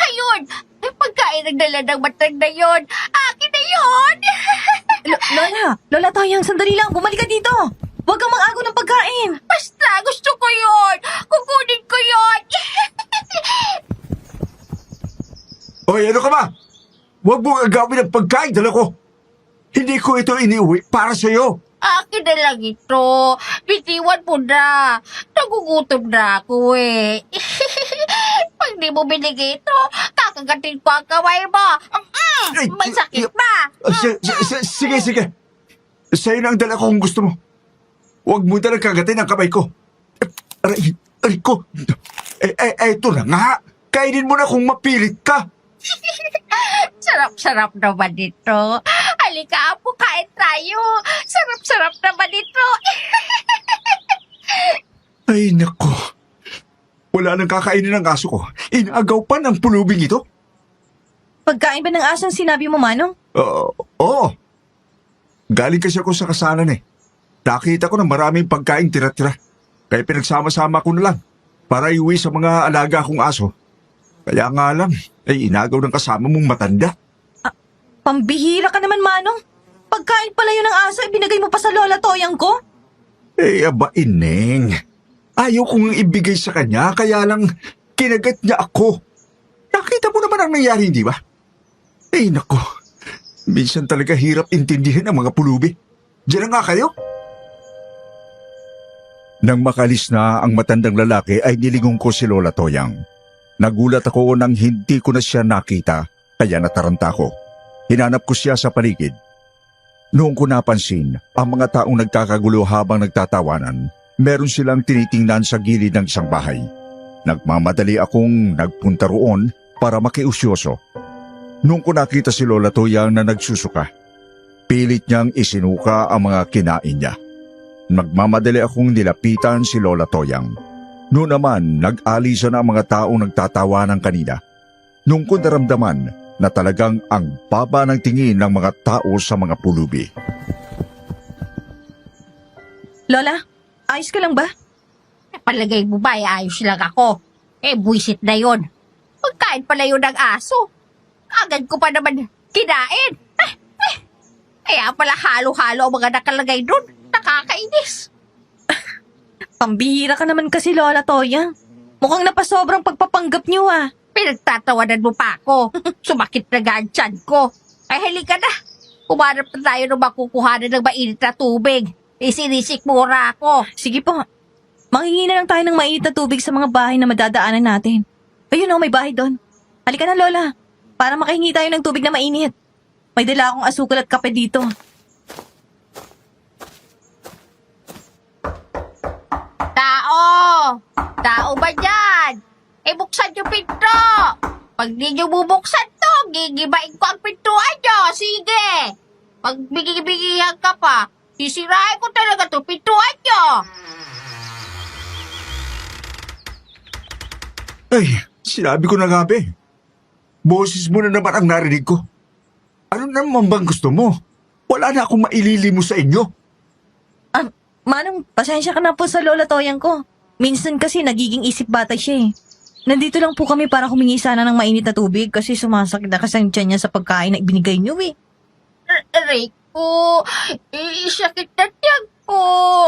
Ayun! May pagkain ng dala ng matang na yon. Akin na yon! Lola Toyang, sandali lang. Bumalik ka dito. Huwag kang mag-ago ng pagkain. Basta, gusto ko yon. Kukunin ko yon. Hoy, ano ka ba? Huwag mong agawin ang pagkain, dala ko. Hindi ko ito iniuwi para sa iyo. Akin na lang ito. Bitiwan mo na. Nagugutom na ako eh. Pag di mo binigay ito, kakagatin ko ang kamay mo. May sakit ba? Sige. Sa'yo na ang dala ko kung gusto mo. Huwag mo na kagatin ang kamay ko. Aray ko. Ito na nga. Kainin mo na kung mapilit ka. Sarap-sarap naman dito. Halika po, kain tayo. Sarap-sarap naman dito. Ay, nako. Wala nang kakainin ng aso ko. Inagaw pa ng pulubing ito. Pagkain ba ng asang sinabi mo, Manong? Oo. Galing kasi ako sa kasalan eh. Nakita ko na maraming pagkain tira-tira. Kaya pinagsama-sama ko na lang para iuwi sa mga alaga kong aso. Kaya nga lang, ay inagaw ng kasama mong matanda. Pambihira ka naman, Manong. Pagkain pala yun ng aso, ibinigay mo pa sa Lola Toyang ko? Aba, Ineng. Ayaw kong ibigay sa kanya, kaya lang kinagat niya ako. Nakita mo naman ang nangyari, di ba? Nako. Minsan talaga hirap intindihin ang mga pulubi. Diyan na nga kayo. Nang makalis na ang matandang lalaki ay nilingon ko si Lola Toyang. Nagulat ako nang hindi ko na siya nakita, kaya nataranta ko. Hinanap ko siya sa paligid. Noong ko napansin, ang mga taong nagkakagulo habang nagtatawanan, meron silang tinitingnan sa gilid ng isang bahay. Nagmamadali akong nagpunta roon para makiusyoso. Noong ko nakita si Lola Toyang na nagsusuka, pilit niyang isinuka ang mga kinain niya. Nagmamadali akong nilapitan si Lola Toyang. Noon naman, nag-alisa na ang mga taong nagtatawanan kanina. Noong ko naramdaman na talagang ang baba ng tingin ng mga tao sa mga pulubi. Lola, ayos ka lang ba? Palagay mo ba, ayos lang ako? Buisit na yun. Pagkain pala yun ng aso. Agad ko pa naman kinain. Kaya pala halo-halo ang mga nakalagay doon. Nakakainis. Pambihira ka naman kasi, Lola Toyang. Mukhang napasobrang pagpapanggap niyo ah. Pinagtatawanan mo pa ako. Sumakit na nga ang tiyan ko. Ay, halika na. Umarap na tayo ng makukuhanan ng mainit na tubig. Isinisik mura ako. Sige po. Manghingi na lang tayo ng mainit na tubig sa mga bahay na madadaanan natin. Ayun o, may bahay doon. Halika na, Lola. Para makahingi tayo ng tubig na mainit. May dala akong asukal at kape dito. Tao! Tao ba dyan? Buksan yung pinto! Pag di nyo bubuksan to, gigibain ko ang pintuan nyo. Sige! Pag bigay-bigihan ka pa, sisirain ko talaga to pintuan nyo. Ay, sinabi ko na nga be. Boses mo na naman ang narinig ko. Ano naman bang gusto mo? Wala na akong maililimo sa inyo. Manong, pasensya ka na po sa Lola Toyang ko. Minsan kasi nagiging isip bata siya eh. Nandito lang po kami para humingi sana ng mainit na tubig kasi sumasakit na kasi ang tiyan niya sa pagkain na ibinigay niyo eh. Rico, sakit na tiyan ko.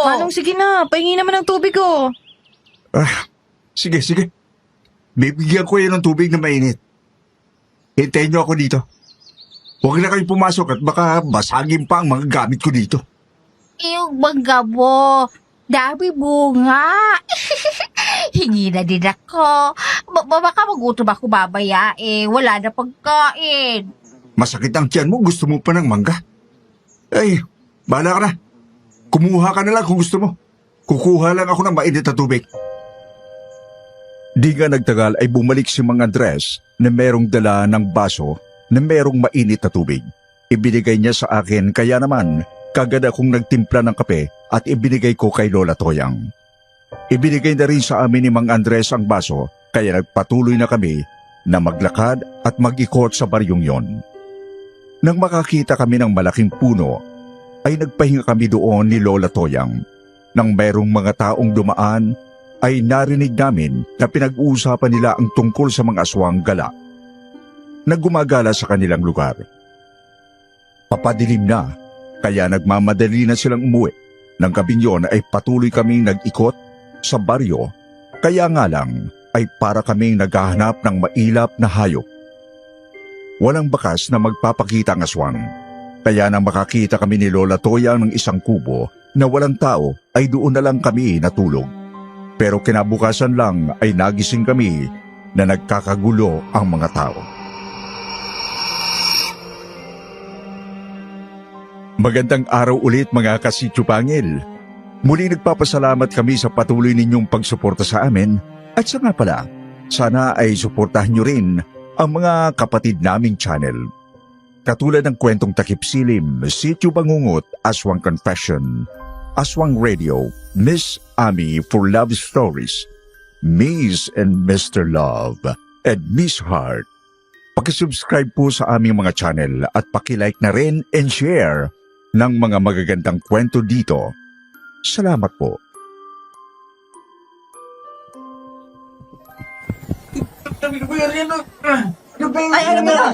Manong, sige na, pahingi naman ng tubig oh. Sige. Bibigyan ko yan ng tubig na mainit. Hintayin niyo ako dito. Huwag na kayo pumasok at baka basagin pa ang mga gamit ko dito. Yung bangga mo, dami bunga. Hingi na din ako. Baka magutom ako babaya wala na pagkain. Masakit ang tiyan mo, gusto mo pa ng mangga? Ay, bahala ka na. Kumuha ka na lang kung gusto mo. Kukuha lang ako ng mainit na tubig. Di nga nagtagal ay bumalik si Mang Andres na merong dala ng baso na merong mainit na tubig. Ibinigay niya sa akin kaya naman kagad akong nagtimpla ng kape at ibinigay ko kay Lola Toyang. Ibinigay na rin sa amin ni Mang Andres ang baso kaya nagpatuloy na kami na maglakad at mag-ikot sa baryong yon. Nang makakita kami ng malaking puno, ay nagpahinga kami doon ni Lola Toyang. Nang merong mga taong dumaan, ay narinig namin na pinag-uusapan nila ang tungkol sa mga aswang gala na gumagala sa kanilang lugar. Papadilim na, kaya nagmamadali na silang umuwi. Nang gabing yon ay patuloy kaming nag-ikot sa baryo, kaya nga lang ay para kaming naghahanap ng mailap na hayop. Walang bakas na magpapakita ang aswang, kaya nang makakita kami ni Lola Toyang ng isang kubo na walang tao ay doon na lang kami natulog. Pero kinabukasan lang ay nagising kami na nagkakagulo ang mga tao. Magandang araw ulit mga kasityo Pangil. Muli nagpapasalamat kami sa patuloy ninyong pagsuporta sa amin at sa nga pala, sana ay suportahan nyo rin ang mga kapatid naming channel. Katulad ng kwentong Takip Silim, Sityo Bangungot, Aswang Confession, Aswang Radio, Miss Ami for Love Stories, Miss and Mr. Love, and Miss Heart. Pakisubscribe po sa aming mga channel at pakilike na rin and share ng mga magagandang kwento dito. Salamat po. Ay, ano ba?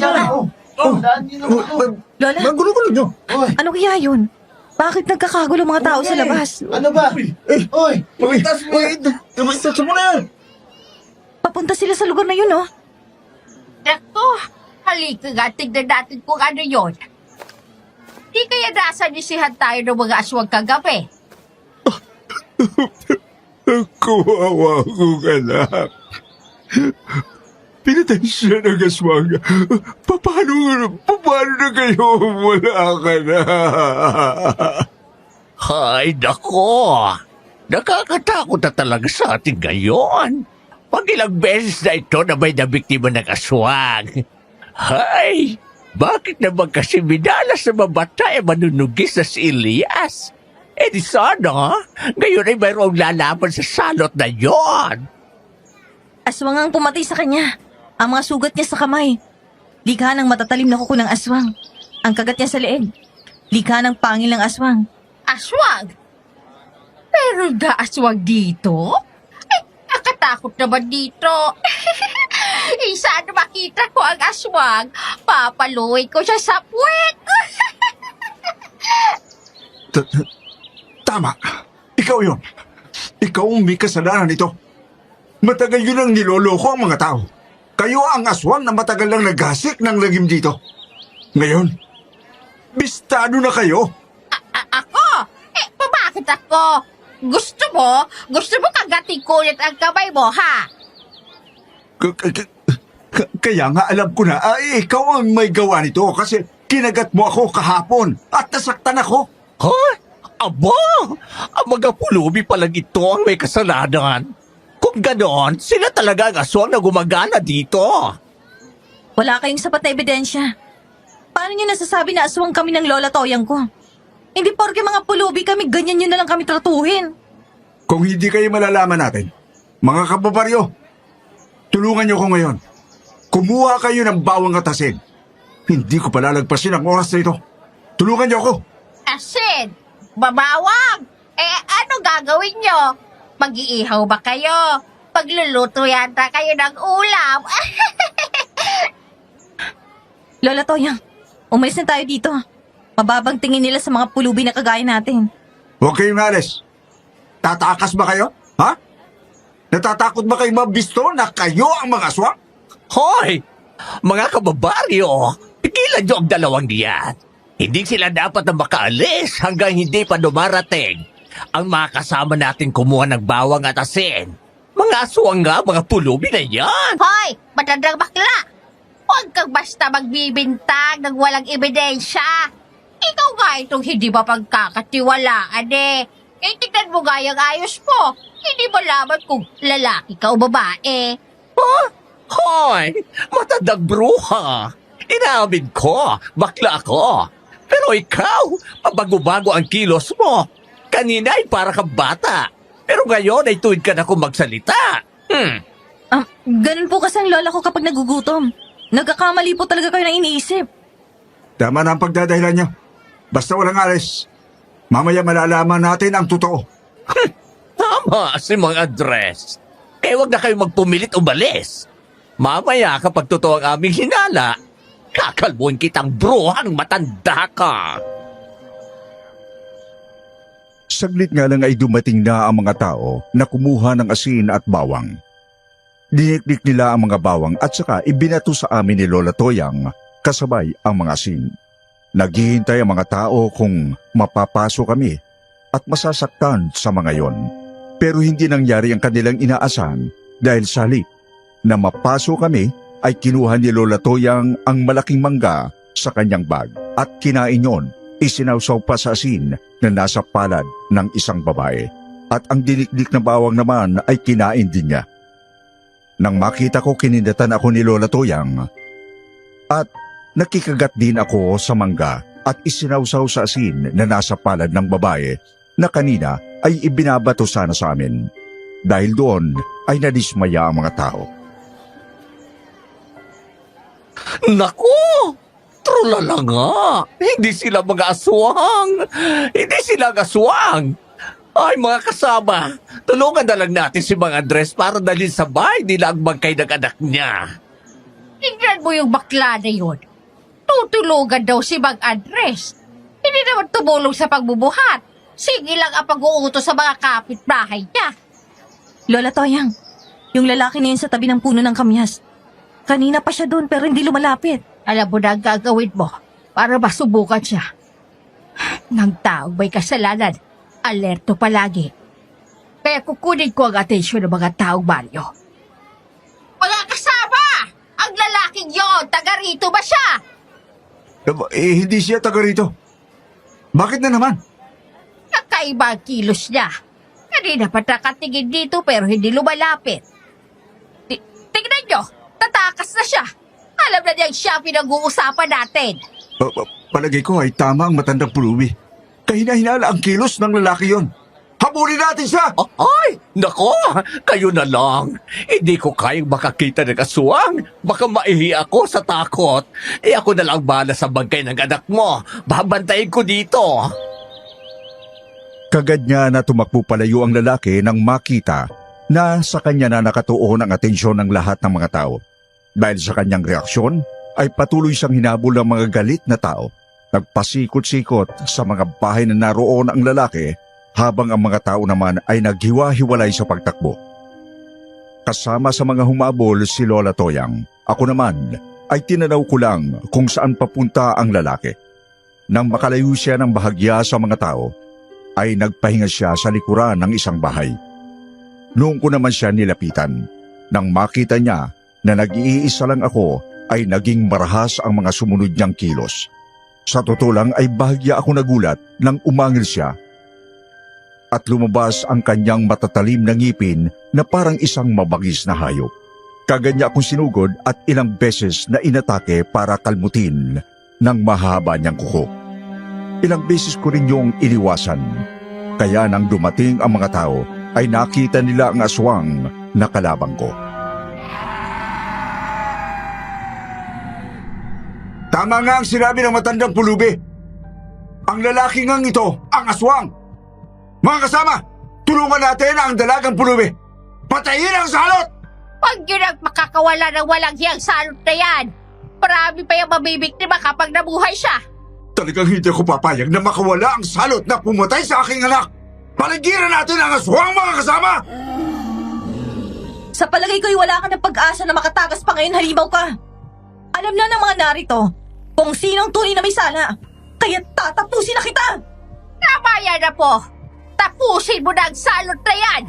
Lola, Magulo-gulo nyo. ano kaya yun? Bakit nagkakagulo mga tao sa labas? Ano ba? Oy! Pagkitas mo! Pagkitas mo na yan! Papunta sila sa lugar na yun, oh. Naku, halika nga, tignan natin kung ano yon. Di kaya nasa nisihan tayo ng mga aswang kagabi? Kawawa kong anak. Pinatay siya ng aswang. Paano na kayo? Wala ka na. Ay, nako! Nakakatakot na talaga sa atin ngayon. Pag ilang beses na ito na may nabiktima ng aswang. Hay! Bakit naman kasi minalas na mabatay ang manunugis na si Elias? Eh di sana, ngayon ay mayroong lalaban sa salot na yon. Aswang ang pumatay sa kanya. Ang mga sugat niya sa kamay. Likha ng matatalim na kuko ng aswang. Ang kagat niya sa leeg. Likha ng pangil ng aswang. Aswang? Meron ga aswang dito? Ay, nakatakot naman dito. Sana makita ko ang aswang. Papaluin ko siya sa puwet. Tama. Ikaw yun. Ikaw ang may kasalanan ito. Matagal yun ang niloloko ang mga tao. Kayo ang aswang na matagal lang naghasik ng lagim dito. Ngayon, bistado na kayo. Ako? Eh, bakit ako? Gusto mo kagating ko ulit ang kamay mo, ha? Kaya nga alam ko na, ikaw ang may gawa nito kasi kinagat mo ako kahapon at nasaktan ako. Huh? Aba! Ang mga pulubi palang ito ang may kasalanan. Kung ganoon, sila talaga ang aswang na gumagana dito. Wala kayong sapat na ebidensya. Paano niyo nasasabi na aswang kami ng lola Toyang ko? Hindi porke mga pulubi kami, ganyan nyo na lang kami tratuhin. Kung hindi kayo malalaman natin, mga kababaryo, tulungan niyo ko ngayon. Kumuha kayo ng bawang at asin. Hindi ko palalagpasin ang oras na ito. Tulungan niyo ako. Asin! Babawang! Eh, ano gagawin nyo? Mag-iihaw ba kayo? Pagluluto yata kayo ng ulam. Lola Toyang, umalis na tayo dito. Mababang tingin nila sa mga pulubi na kagaya natin. Huwag kayong alis. Tatakas ba kayo? Ha? Natatakot ba kayo mabisto na kayo ang mga aswang? Hoy! Mga kababaryo, pigilan niyo ang dalawang diyan. Hindi sila dapat na makaalis hanggang hindi pa dumarating ang mga kasama natin kumuha ng bawang at asin. Mga aswang nga, mga pulubi na yan. Hoy! Matandang bakla! Huwag kang basta magbibintang ng walang ebidensya. Ikaw nga itong hindi ba pagkakatiwalaan eh. Eh, tignan mo nga yung ayos mo. Hindi mo laman kung lalaki ka o babae. Huh? Hoy! Matandang bruha! Inamin ko, bakla ako. Pero ikaw, mabago-bago ang kilos mo. Kanina ay para kang bata. Pero ngayon ay tuwid ka na kung magsalita. Ganun po kasi ang lola ko kapag nagugutom. Nagkakamali po talaga kayo ng iniisip. Tama na ang pagdadahilan niyo. Basta walang alis. Mamaya malalaman natin ang totoo. Tama si mga Andres. Eh, wag na kayo magpumilit umalis. Mamaya kapag totoo ang aming hinala, kakalbuhin kitang bruhang matanda ka. Saglit nga lang ay dumating na ang mga tao na kumuha ng asin at bawang. Dinikdik nila ang mga bawang at saka ibinato sa amin ni Lola Toyang kasabay ang mga asin. Naghihintay ang mga tao kung mapapasok kami at masasaktan sa mga yon. Pero hindi nangyari ang kanilang inaasahan dahil sa halip na mapasok kami ay kinuha ni Lola Toyang ang malaking mangga sa kanyang bag at kinain yon. Isinawsaw pa sa asin na nasa palad ng isang babae at ang dinikdik na bawang naman ay kinain din niya. Nang makita ko, kinindatan ako ni Lola Toyang at nakikagat din ako sa mangga at isinawsaw sa asin na nasa palad ng babae na kanina ay ibinabato sana sa amin. Dahil doon ay nadismaya ang mga tao. Naku! Trulala nga. Hindi sila mga aswang. Hindi sila aswang. Ay, mga kasama, tulungan na lang natin si Mang Andres para dalhin sa bahay nila ang bangkay ng anak niya. Tingnan mo yung bakla na yun. Tutulugan daw si Mang Andres. Hindi naman tumulong sa pagbubuhat. Sige lang ang pag-uutos sa mga kapitbahay niya. Lola Toyang, yung lalaki na yun sa tabi ng puno ng kamyas. Kanina pa siya doon pero hindi lumalapit. Alam mo na ang gagawin mo para masubukan siya. Nang taong may kasalanan, alerto palagi. Kaya kukunin ko ang atensyon ng mga taong baryo. Mga kasama! Ang lalaking yon, taga rito ba siya? Hindi siya taga rito. Bakit na naman? Kakaiba ang kilos niya. Kanina pa nakatingin dito pero hindi lumalapit. Tingnan nyo, tatakas na siya. Alam na niyang siya pinag-uusapan natin. Palagay ko ay tama ang matandang pulubi. Kahina-hinala ang kilos ng lalaki yon. Habulin natin siya! Ay, nako, kayo na lang. Hindi ko kayang makakita ng aswang. Baka maihi ako sa takot. Ako na lang bahala sa bangkay ng anak mo. Babantayin ko dito. Kagad niya na tumakbo palayo ang lalaki nang makita na sa kanya na nakatuon ang atensyon ng lahat ng mga tao. Dahil sa kanyang reaksyon, ay patuloy siyang hinabol ng mga galit na tao. Nagpasikot-sikot sa mga bahay na naroon ang lalaki habang ang mga tao naman ay naghiwa-hiwalay sa pagtakbo. Kasama sa mga humabol si Lola Toyang. Ako naman ay tinanaw ko lang kung saan papunta ang lalaki. Nang makalayo siya ng bahagya sa mga tao, ay nagpahinga siya sa likuran ng isang bahay. Noong ko naman siya nilapitan, nang makita niya na nag-iisa lang ako, ay naging marahas ang mga sumunod niyang kilos. Sa totoo lang ay bahagya ako nagulat nang umangil siya at lumabas ang kanyang matatalim na ngipin na parang isang mabagis na hayop. Kaganya akong sinugod at ilang beses na inatake para kalmutin ng mahaba niyang kuko. Ilang beses ko rin yung iniwasan. Kaya nang dumating ang mga tao ay nakita nila ang aswang na kalabang ko. Tama nga ang sinabi ng matandang pulubi. Ang lalaki ngang ito, ang aswang. Mga kasama, tulungan natin ang dalagang pulubi. Patayin ang salot! Huwag yun ang makakawala ng walang hiyang salot na yan. Marami pa yung mabibiktima kapag nabuhay siya. Talagang hindi ko papayag na makawala ang salot na pumatay sa aking anak. Paligiran natin ang aswang, mga kasama! Sa palagay ko'y wala ka ng pag-asa na makatakas pa ngayon, halimaw ka. Alam na ng mga narito kung sinong tunay na may sala. Kaya tatapusin na kita! Tama yan na po. Tapusin mo na ang salot na yan.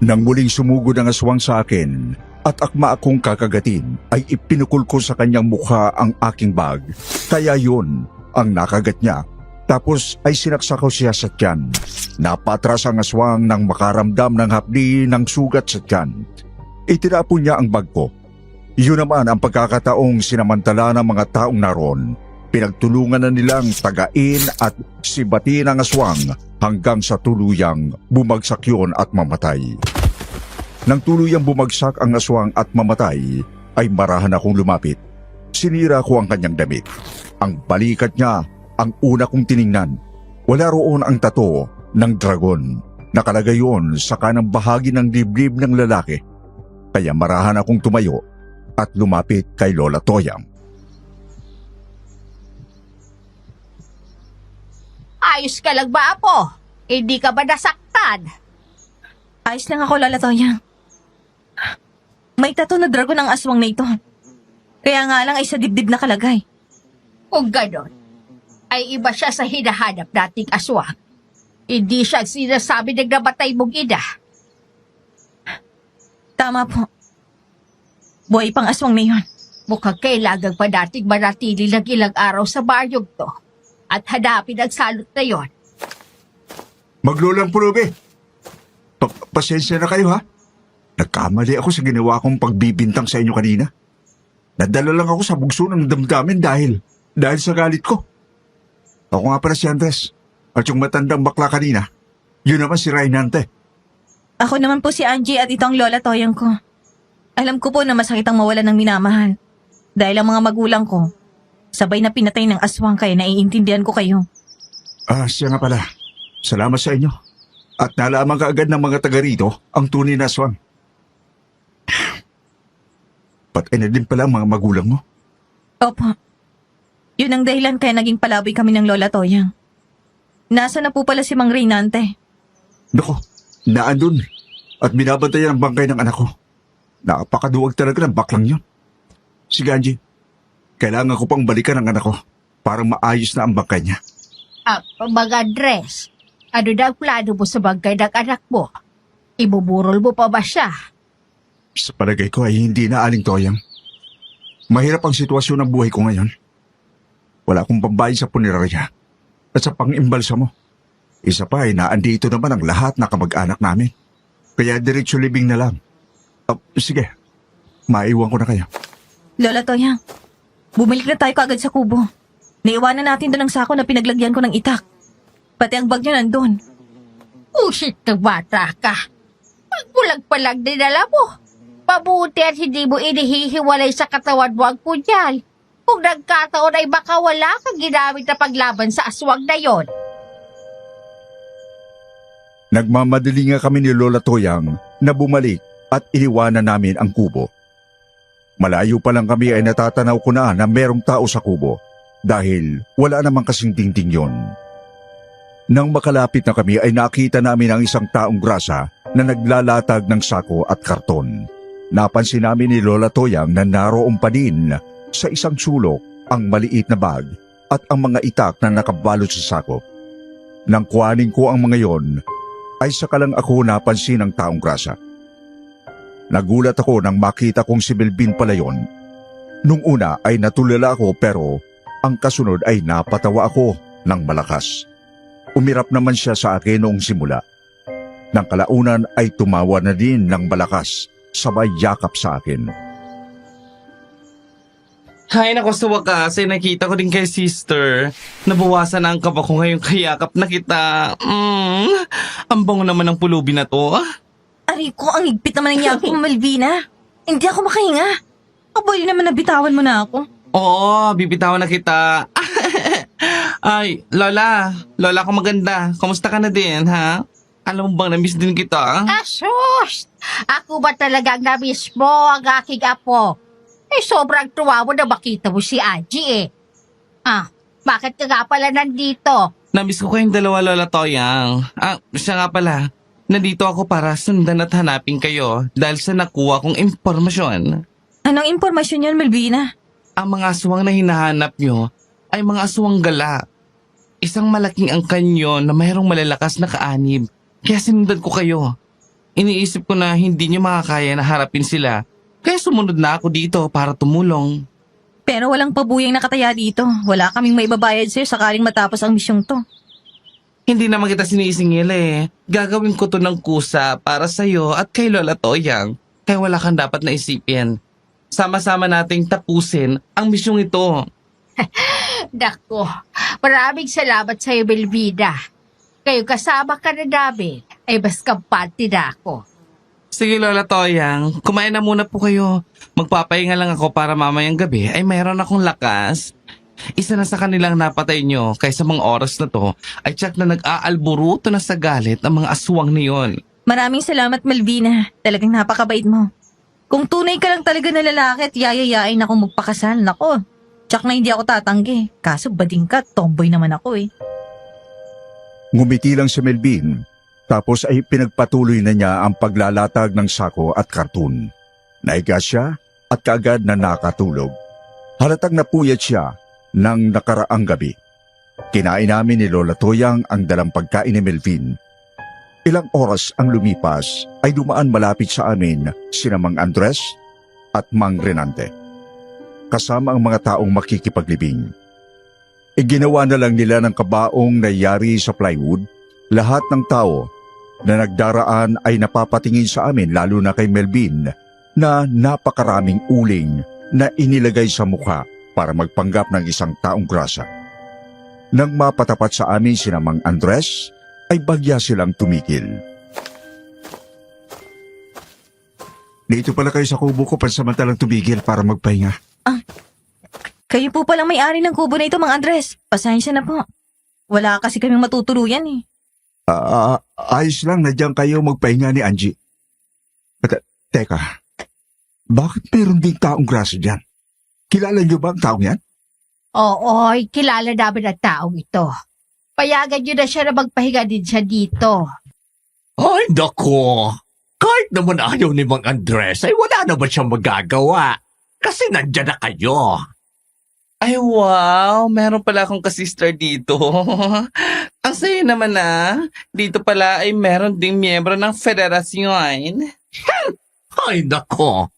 Nang muling sumugod ang aswang sa akin at akma akong kakagatin, ay ipinukul ko sa kanyang mukha ang aking bag. Kaya yun ang nakagat niya. Tapos ay sinaksak ko siya sa tiyan. Napatras ang aswang nang makaramdam ng hapdi ng sugat sa tiyan. Itinapon niya ang bag ko. Yun naman ang pagkakataong sinamantala ng mga taong naroon. Pinagtulungan na nilang tagain at sibatin ang aswang hanggang sa tuluyang bumagsak yun at mamatay. Nang tuluyang bumagsak ang aswang at mamatay, ay marahan akong lumapit. Sinira ko ang kanyang damit. Ang balikat niya ang una kong tiningnan. Wala roon ang tato ng dragon. Nakalagay yun sa kanang bahagi ng dibdib ng lalaki. Kaya marahan akong tumayo at lumapit kay Lola Toyang. Ayos ka lang ba, Apo? Hindi ka ba nasaktan? Ayos lang ako, Lola Toyang. May tato na dragon ang aswang na ito. Kaya nga lang ay sa dibdib na kalagay. Kung ganon, ay iba siya sa hinahanap nating aswang. Hindi siya ang sinasabi ng namatay mong ina. Tama po. Buhay pang aswang na yun. Mukhang kailangan pa nating manatili ng ilang araw sa baryong to at hanapin ang salot na yon. Maglolang pulubi. Pasensya na kayo, ha? Nagkamali ako sa ginawa kong pagbibintang sa inyo kanina. Nadala lang ako sa bugso ng damdamin dahil sa galit ko. Ako nga pala si Andres. At yung matandang bakla kanina, yun naman si Rainante. Ako naman po si Angie at ito ang Lola Toyang ko. Alam ko po na masakit ang mawala ng minamahal. Dahil ang mga magulang ko, sabay na pinatay ng aswang kaya naiintindihan ko kayo. Siya nga pala. Salamat sa inyo. At nalaman ka agad ng mga taga rito ang tunay na aswang. Patay na din pala ang mga magulang mo. Opo. Yun ang dahilan kaya naging palaboy kami ng Lola Toyang. Nasa na po pala si Mang Reynante? Nako, naandun. At binabantayan ang bangkay ng anak ko. Napakaduwag talaga ng baklang yun. Sige, Angie. Kailangan ko pang balikan ang anak ko para maayos na ang bangkay niya. Mga Andres, ano na ang plano mo sa bangkay ng anak mo? Ibuburol mo pa ba siya? Sa palagay ko ay hindi na, Aling Toyang. Mahirap ang sitwasyon ng buhay ko ngayon. Wala akong pambayad sa punerarya at sa pang-imbalsa mo. Isa pa ay naandito naman ang lahat na kamag-anak namin. Kaya diretso libing na lang. Sige, maiwan ko na kayo. Lola Toyang, bumalik na tayo kaagad sa kubo. Naiwanan natin doon ang sako na pinaglagyan ko ng itak. Pati ang bag niya nandun. Usit na bata ka. Magbulag pa lang dinala mo. Mabuti at hindi mo inihihiwalay sa katawan mo ang punyal. Kung nagkataon ay baka wala kang ginamit na paglaban sa aswang na yon. Nagmamadali nga kami ni Lola Toyang na bumalik at iniwanan namin ang kubo. Malayo pa lang kami ay natatanaw ko na merong tao sa kubo dahil wala namang kasing dingding yon. Nang makalapit na kami ay nakita namin ang isang taong grasa na naglalatag ng sako at karton. Napansin namin ni Lola Toyang na naroon pa din sa isang sulok ang maliit na bag at ang mga itak na nakabalot sa sako. Nang kuhanin ko ang mga yon, ay saka lang ako napansin ng taong grasa. Nagulat ako nang makita kong si Melvin pala yon. Nung una ay natulala ako pero ang kasunod ay napatawa ako ng malakas. Umirap naman siya sa akin noong simula. Nang kalaunan ay tumawa na din ng malakas, sabay yakap sa akin. Hay nako, sa wakas ay nakita ko din kay sister. Nabawasan na ang kaba ko ngayong kayakap na kita. Ang bango naman ng pulubi na to. Aray ko, ang higpit naman ng yakap mo, Malvina. Hindi ako makahinga. Aboy naman nabitawan mo na ako. Oo, bibitawan na kita. Ay, Lola. Lola ko maganda. Kamusta ka na din, ha? Alam mo bang na-miss din kita? Asus! Ako ba talagang na-miss mo ang aking apo? Sobrang tuwa mo na makita mo si Angie bakit ka nga pala nandito? Na-miss ko kayong dalawa, Lola Toyang. Siya nga pala. Nandito ako para sundan at hanapin kayo dahil sa nakuha kong impormasyon. Anong impormasyon yan, Malvina? Ang mga aswang na hinahanap nyo ay mga aswang gala. Isang malaking angkan yun na mayroong malalakas na kaanib. Kaya sinundan ko kayo. Iniisip ko na hindi nyo makakaya na harapin sila. Kaya sumunod na ako dito para tumulong. Pero walang pabuyang nakataya dito. Wala kaming maibabayad sa'yo sakaling matapos ang misyong to. Hindi naman kita sinisingil eh. Gagawin ko to ng kusa para sa'yo at kay Lola Toyang. Kaya wala kang dapat na isipin. Sama-sama nating tapusin ang misyong ito. Dako, maraming salamat sa'yo, Melvina. Kayo kasama ka na namin, ay mas kampante na ako. Sige Lola Toyang, kumain na muna po kayo. Magpapahinga lang ako para mamayang gabi ay mayroon akong lakas. Isa na sa kanilang napatay nyo kaysa mga oras na to ay tsak na nag-aalburuto na sa galit ang mga aswang na yon. Maraming salamat, Malvina. Talagang napakabait mo. Kung tunay ka lang talaga na lalaki at yayayain akong magpakasal, nako. Tsak na hindi ako tatanggi. Kaso bading ka, tomboy naman ako eh. Ngumiti lang si Melvin, tapos ay pinagpatuloy na niya ang paglalatag ng sako at karton. Naiga siya at kaagad na nakatulog. Halatang napuyat siya ng nakaraang gabi. Kinain namin ni Lola Toyang ang dalang pagkain ni Melvin. Ilang oras ang lumipas ay dumaan malapit sa amin sina Mang Andres at Mang Renante. Kasama ang mga taong makikipaglibing. Iginawa na lang nila ng kabaong na yari sa plywood. Lahat ng tao na nagdaraan ay napapatingin sa amin lalo na kay Melvin na napakaraming uling na inilagay sa mukha para magpanggap ng isang taong grasa. Nang mapatapat sa amin sina Mang Andres, ay bagya silang tumigil. Dito pala kayo sa kubo ko pansamantalang tumigil para magpahinga. Kayo po palang may-ari ng kubo na ito, Mang Andres. Pasensya na po. Wala kasi kaming matutuluyan eh. Ayos lang na diyan kayo magpahinga ni Angie. Teka, bakit meron ding taong grasa dyan? Kilala niyo ba ang taong yan? Oo, kilala namin ang taong ito. Payagan niyo na siya na magpahinga din siya dito. Ay, nako. Kahit naman ayaw ni Mang Andres, ay wala naman siyang magagawa. Kasi nandyan na kayo. Ay wow, meron pala akong kasister dito. Ang saya naman na. Dito pala ay meron ding miyembro ng federasyon. Ay, nako.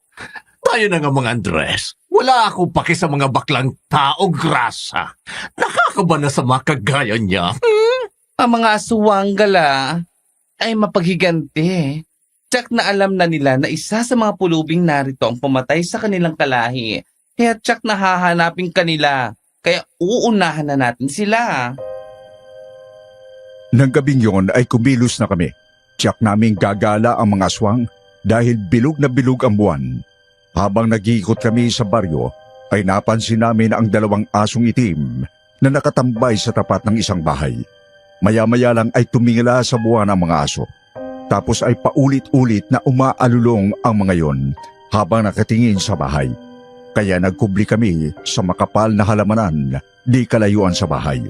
Tayo na nga, Mang Andres. Wala akong paki sa mga baklang taong grasa. Nakakaba na sa mga kagaya niya. Ang mga aswang gala ay mapaghiganti. Tsak na alam na nila na isa sa mga pulubing narito ang pumatay sa kanilang kalahi. Kaya tsak na hahanapin kanila. Kaya uunahan na natin sila. Nang gabing yon ay kumilos na kami. Tiyak naming gagala ang mga aswang dahil bilog na bilog ang buwan. Habang nag-iikot kami sa baryo, ay napansin namin ang dalawang asong itim na nakatambay sa tapat ng isang bahay. Maya-maya lang ay tumingala sa buwan ang mga aso. Tapos ay paulit-ulit na umaalulong ang mga yon habang nakatingin sa bahay. Kaya nagkubli kami sa makapal na halamanan di kalayuan sa bahay.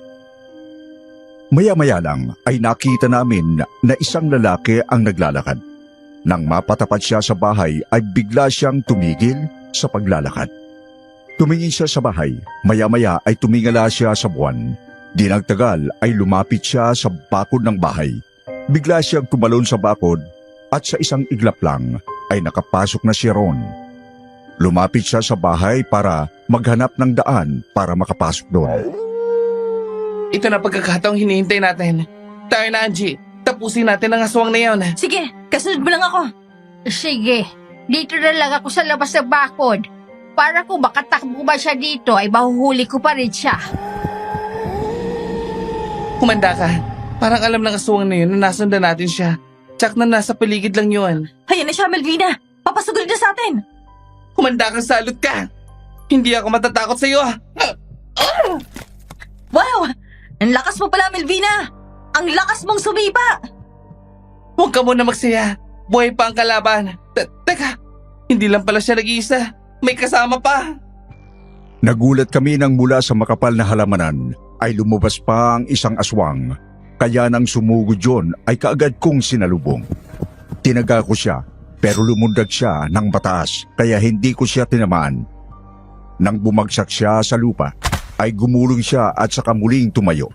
Maya-maya lang ay nakita namin na isang lalaki ang naglalakad. Nang mapatapat siya sa bahay ay bigla siyang tumigil sa paglalakad. Tumingin siya sa bahay, maya-maya ay tumingala siya sa buwan. Di nagtagal ay lumapit siya sa bakod ng bahay. Bigla siyang tumalon sa bakod at sa isang iglap lang ay nakapasok na siya roon. Lumapit siya sa bahay para maghanap ng daan para makapasok doon. Ito na pagkakataong hinihintay natin. Tayo na, Angie. Tapusin natin ang aswang na yon. Sige, kasunod mo lang ako. Sige, dito na lang ako sa labas ng bakod. Para kung makatakbo ba siya dito, ay mahuhuli ko pa rin siya. Kumanda ka. Parang alam ng aswang na yun na nasundan natin siya. Tsak na nasa paligid lang yun. Hayan na siya, Melvina. Papasugod na sa atin. Kumanda ka, salot ka. Hindi ako matatakot sa iyo. Wow! Ang lakas mo pala, Melvina. Ang lakas mong sumipa. Huwag ka muna magsaya. Buhay pa ang kalaban. Teka, hindi lang pala siya nag-iisa. May kasama pa. Nagulat kami nang mula sa makapal na halamanan ay lumabas pa ang isang aswang. Kaya nang sumugod yun ay kaagad kong sinalubong. Tinaga ko siya pero lumundag siya ng mataas kaya hindi ko siya tinamaan. Nang bumagsak siya sa lupa ay gumulong siya at saka muling tumayo.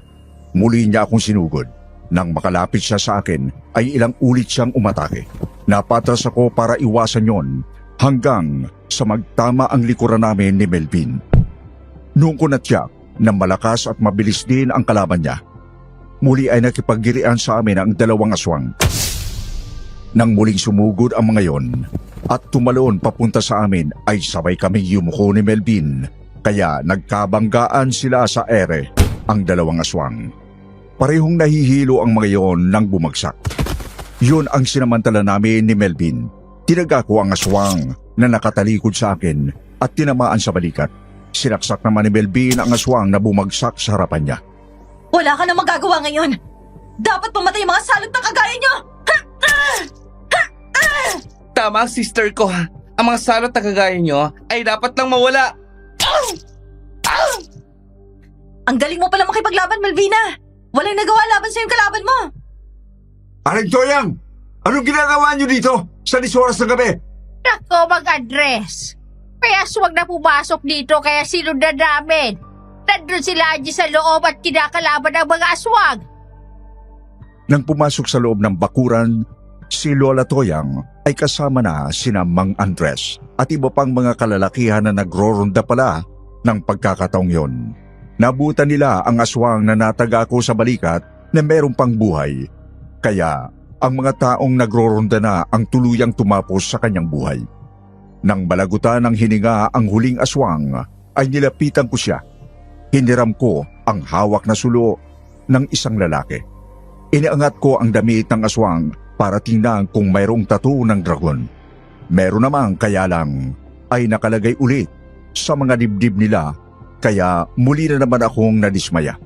Muli niya akong sinugod. Nang makalapit siya sa akin ay ilang ulit siyang umatake. Napatras ako para iwasan yon hanggang sa magtama ang likuran namin ni Melvin. Noong ko natyak na malakas at mabilis din ang kalaban niya, muli ay nakipaggirian sa amin ang dalawang aswang. Nang muling sumugod ang mga yon at tumalon papunta sa amin ay sabay kaming yumuko ni Melvin. Kaya nagkabanggaan sila sa ere ang dalawang aswang. Parehong nahihilo ang mga yon nang bumagsak. Yun ang sinamantala namin ni Melvin. Tinaga ko ang aswang na nakatalikod sa akin at tinamaan sa balikat. Sinaksak naman ni Melvin ang aswang na bumagsak sa harapan niya. Wala ka na magagawa ngayon. Dapat pumatay ang mga salot na kagaya niyo. Tama ang sister ko. Ang mga salot na kagaya nyo ay dapat lang mawala. Ang galing mo pala makipaglaban, Melvina. Walang nagawa laban sa yung kalaban mo. Aling Toyang! Anong ginagawa niyo dito sa 10 oras ng gabi? Nako, mag-address. May aswang na pumasok dito kaya sinundan namin. Nandun sila Angie sa loob at kinakalaban ng mga aswang. Nang pumasok sa loob ng bakuran, si Lola Toyang ay kasama na sina Mang Andres at iba pang mga kalalakihan na nagroronda pala ng pagkakataong yon. Nabutan nila ang aswang na nataga ko sa balikat na merong pang buhay. Kaya ang mga taong nagroronda na ang tuluyang tumapos sa kanyang buhay. Nang balagutan ng hininga ang huling aswang ay nilapitan ko siya. Hiniram ko ang hawak na sulo ng isang lalaki. Iniangat ko ang damit ng aswang para tingnan kung mayroong tattoo ng dragon. Meron namang kaya lang ay nakalagay ulit sa mga dibdib nila, kaya muli na naman akong nadismaya.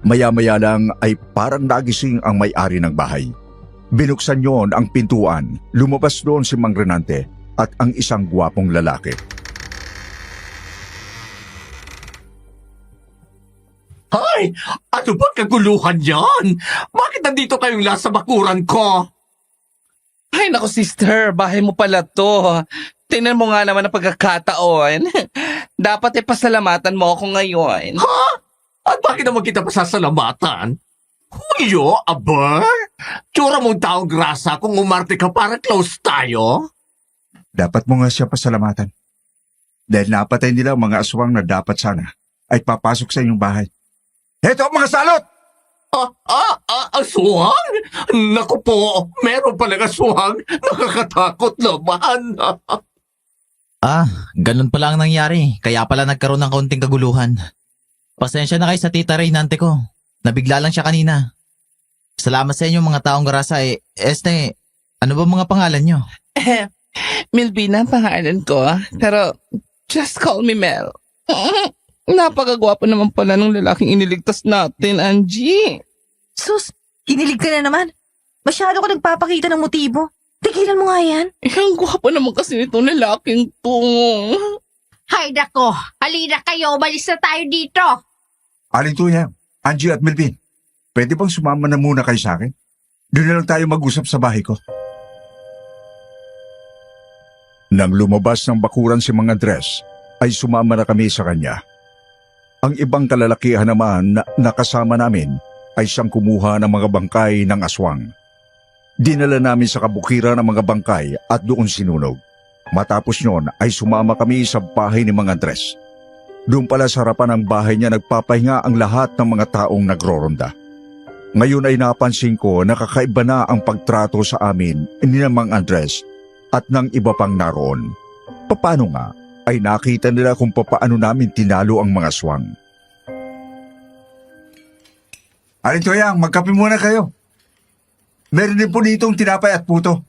Maya-maya lang ay parang nagising ang may-ari ng bahay. Binuksan yon ang pintuan, lumabas doon si Mang Renante at ang isang gwapong lalaki. Hay! Ano ba kaguluhan yan? Bakit nandito kayong lahat sa bakuran ko? Ay nako sister, bahay mo pala to. Tingnan mo nga naman ang pagkakataon. Dapat pasalamatan mo ako ngayon. Ha? At bakit naman kita pasasalamatan? Huyo, aba? Tsura mong taong grasa kung umarte ka para close tayo? Dapat mo nga siya pasalamatan. Dahil napatay nila ang mga aswang na dapat sana ay papasok sa inyong bahay. Heto ang mga salot! Aswang? Naku po, meron palang aswang. Nakakatakot naman. Ganun pala ang nangyari. Kaya pala nagkaroon ng kaunting kaguluhan. Pasensya na kayo sa tita Reynante ko. Nabigla lang siya kanina. Salamat sa inyo mga taong grasa ano ba mga pangalan nyo? Melvina ang pangalan ko, pero just call me Mel. Napakagwapo naman pala ng lalaking iniligtas natin, Angie. Sus, kinilig ka na naman. Masyado ka nagpapakita ng motibo. Tigilan mo nga yan. Ang gwapo naman kasi nitong lalaking to. Hay nako, halina kayo, umalis na tayo dito. Aling Tuya, Angie at Melvin, pwede bang sumama na muna kayo sa akin? Doon na lang tayo mag-usap sa bahay ko. Nang lumabas ng bakuran si Mang Andres, ay sumama na kami sa kanya. Ang ibang kalalakihan naman na nakasama namin ay siyang kumuha ng mga bangkay ng aswang. Dinala namin sa kabukiran ng mga bangkay at doon sinunog. Matapos yon ay sumama kami sa bahay ni Mang Andres. Doon pala sa harapan ng bahay niya nagpapahinga ang lahat ng mga taong nagroronda. Ngayon ay napansin ko na kakaiba na ang pagtrato sa amin ni Mang Andres at ng iba pang naroon. Paano nga ay nakita nila kung papaano namin tinalo ang mga aswang. Aling Toyang, magkape muna kayo. Meron din po ditong tinapay at puto.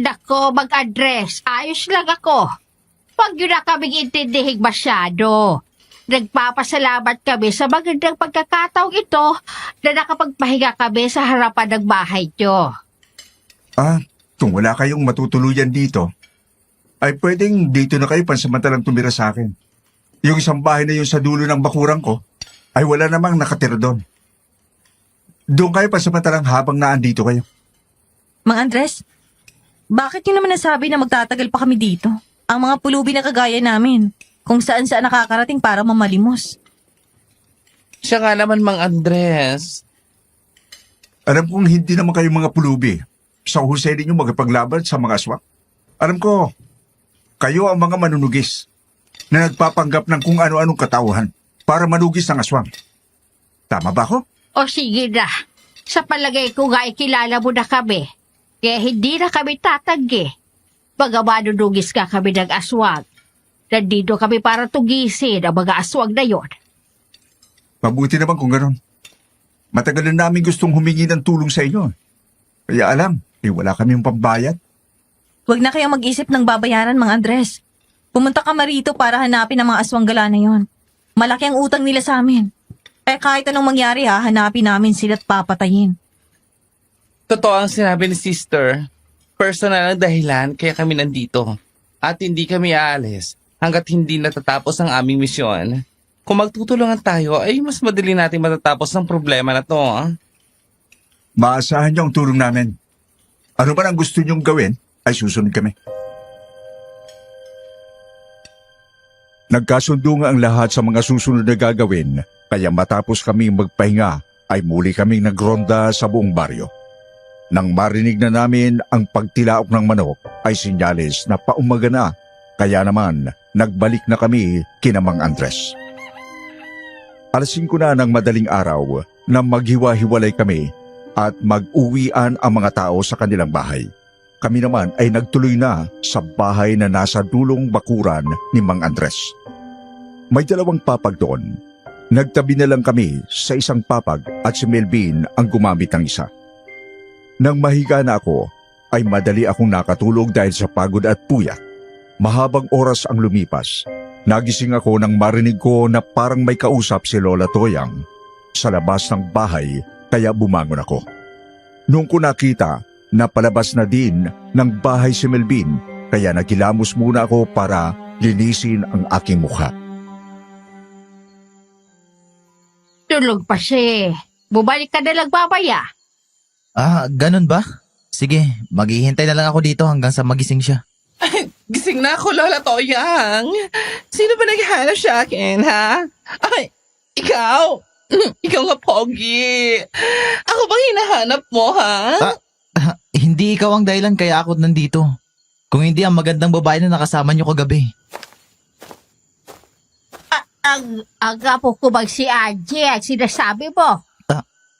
Nako, mag-address. Ayos lang ako. Huwag yun na kaming intindihig masyado. Nagpapasalamat kami sa magandang pagkakataong ito na nakapagpahinga kami sa harapan ng bahay nyo. Kung wala kayong matutuluyan dito, ay pwedeng dito na kayo pansamantalang tumira sa akin. Yung isang bahay na yun sa dulo ng bakuran ko, ay wala namang nakatira doon. Doon kayo pansamantalang habang naandito kayo. Mang Andres, bakit niyo naman nasabi na magtatagal pa kami dito? Ang mga pulubi na kagaya namin, kung saan-saan nakakarating para mamalimos. Siya nga naman, Mang Andres. Alam kong hindi naman kayo mga pulubi. Sa husay ninyo magpaglaban sa mga aswang. Alam ko, kayo ang mga manunugis na nagpapanggap ng kung ano-anong katauhan para manugis ang aswang. Tama ba ako? O sige na, sa palagay ko nga ikilala mo na kami, kaya hindi na kami tatanggi. Mga manunugis ka kami ng aswang. Nandito kami para tugisin ang mga aswang na yon. Mabuti naman kung gano'n. Matagal na namin gustong humingi ng tulong sa inyo. Kaya alam, wala kaming pambayad. Huwag na kayong mag-isip ng babayaran, Mang Andres. Pumunta ka marito para hanapin ang mga aswang gala na yon. Malaki ang utang nila sa amin. Kahit anong mangyari hanapin namin sila at papatayin. Totoo ang sinabi ni sister. Personal ang dahilan kaya kami nandito. At hindi kami aalis hanggat hindi natatapos ang aming misyon. Kung magtutulungan tayo, ay mas madali natin matatapos ang problema na to. Maasahan niyo ang tulong namin. Ano man ang gusto niyong gawin, ay susunod kami. Nagkasundo nga ang lahat sa mga susunod na gagawin, kaya matapos kaming magpahinga, ay muli kaming nagronda sa buong baryo. Nang marinig na namin ang pagtilaok ng manok, ay sinyalis na paumaga na, kaya naman nagbalik na kami kina Mang Andres. Alas 5 na ng madaling araw na maghiwa-hiwalay kami at mag-uwian ang mga tao sa kanilang bahay. Kami naman ay nagtuloy na sa bahay na nasa dulong bakuran ni Mang Andres. May 2 papag doon. Nagtabi na lang kami sa isang papag at si Melvin ang gumamit ng isa. Nang mahiga na ako, ay madali akong nakatulog dahil sa pagod at puyat. Mahabang oras ang lumipas. Nagising ako nang marinig ko na parang may kausap si Lola Toyang sa labas ng bahay, kaya bumangon ako. Noong ko nakita na palabas na din ng bahay si Melvin, kaya nagkilamos muna ako para linisin ang aking mukha. Tulog pa siya. Bumalik ka na lang babaya. Ganun ba? Sige, maghihintay na lang ako dito hanggang sa magising siya. Gising na ako, Lola Toyang. Sino ba naghahanap sa akin, ha? Ay, ikaw? Ikaw nga, Pogi. Ako bang hinahanap mo, ha? Hindi ikaw ang dahilan kaya ako nandito. Kung hindi ang magandang babae na nakasama niyo kagabi. Ang apo ko bang si Angie ang sinasabi mo?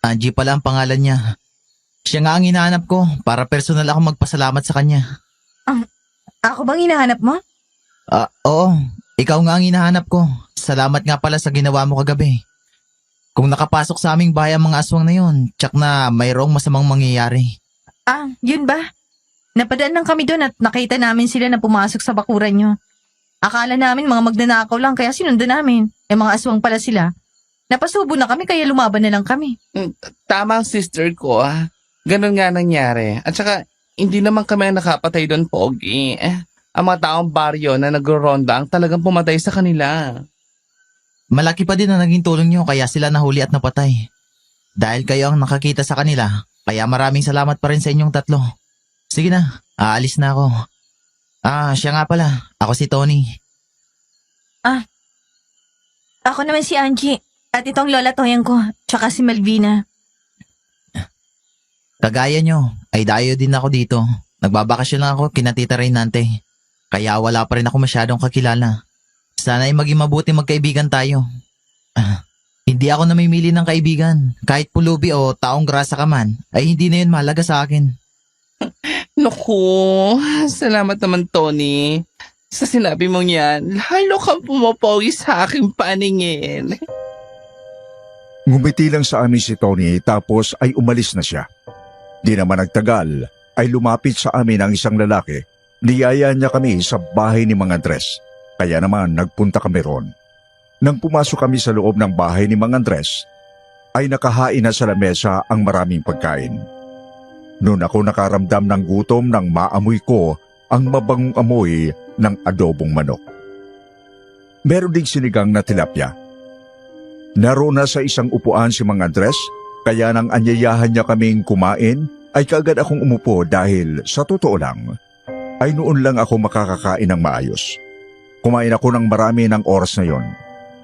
Angie pala ang pangalan niya. Siya nga ang hinahanap ko para personal ako magpasalamat sa kanya. Ako bang hinahanap mo? Oo. Ikaw nga ang hinahanap ko. Salamat nga pala sa ginawa mo kagabi. Kung nakapasok sa aming bahay ang mga aswang na yun, tsak na mayroong masamang mangyayari. Yun ba? Napadaan lang kami doon at nakita namin sila na pumasok sa bakuran nyo. Akala namin mga magnanakaw lang kaya sinundan namin. Mga aswang pala sila. Napasubo na kami kaya lumaban na lang kami. Tama ang sister ko, ah. Ganon nga nangyari. At saka, hindi naman kami nakapatay doon, Pogi. Ang mga taong baryo na nagro-ronda ang talagang pumatay sa kanila. Malaki pa din ang naging tulong niyo kaya sila nahuli at napatay. Dahil kayo ang nakakita sa kanila, kaya maraming salamat pa rin sa inyong tatlo. Sige na, aalis na ako. Siya nga pala, ako si Tony. Ako naman si Angie. At itong Lola Toyang ko, tsaka si Melvina. Kagaya nyo, ay dayo din ako dito. Nagbabakasyon lang ako kina Tita Reynante. Kaya wala pa rin ako masyadong kakilala. Sana ay maging mabuti magkaibigan tayo. Hindi ako namimili ng kaibigan. Kahit pulubi o taong grasa ka man, ay hindi na yun mahalaga sa akin. Naku, salamat naman, Tony. Sa sinabi mong yan, lalo kang pumapogi sa aking paningin. Ngumiti lang sa amin si Tony tapos ay umalis na siya. Di naman nagtagal ay lumapit sa amin ang isang lalaki. Niyaya niya kami sa bahay ni Mang Andres. Kaya naman nagpunta kami ron. Nang pumasok kami sa loob ng bahay ni Mang Andres, ay nakahain na sa lamesa ang maraming pagkain. Noon ako nakaramdam ng gutom nang maamoy ko ang mabangong amoy ng adobong manok. Meron ding sinigang na tilapia. Naroon na sa isang upuan si Mang Andres, kaya nang anyayahan niya kaming kumain, ay kaagad akong umupo dahil sa totoo lang, ay noon lang ako makakakain ng maayos. Kumain ako ng marami ng oras na yon.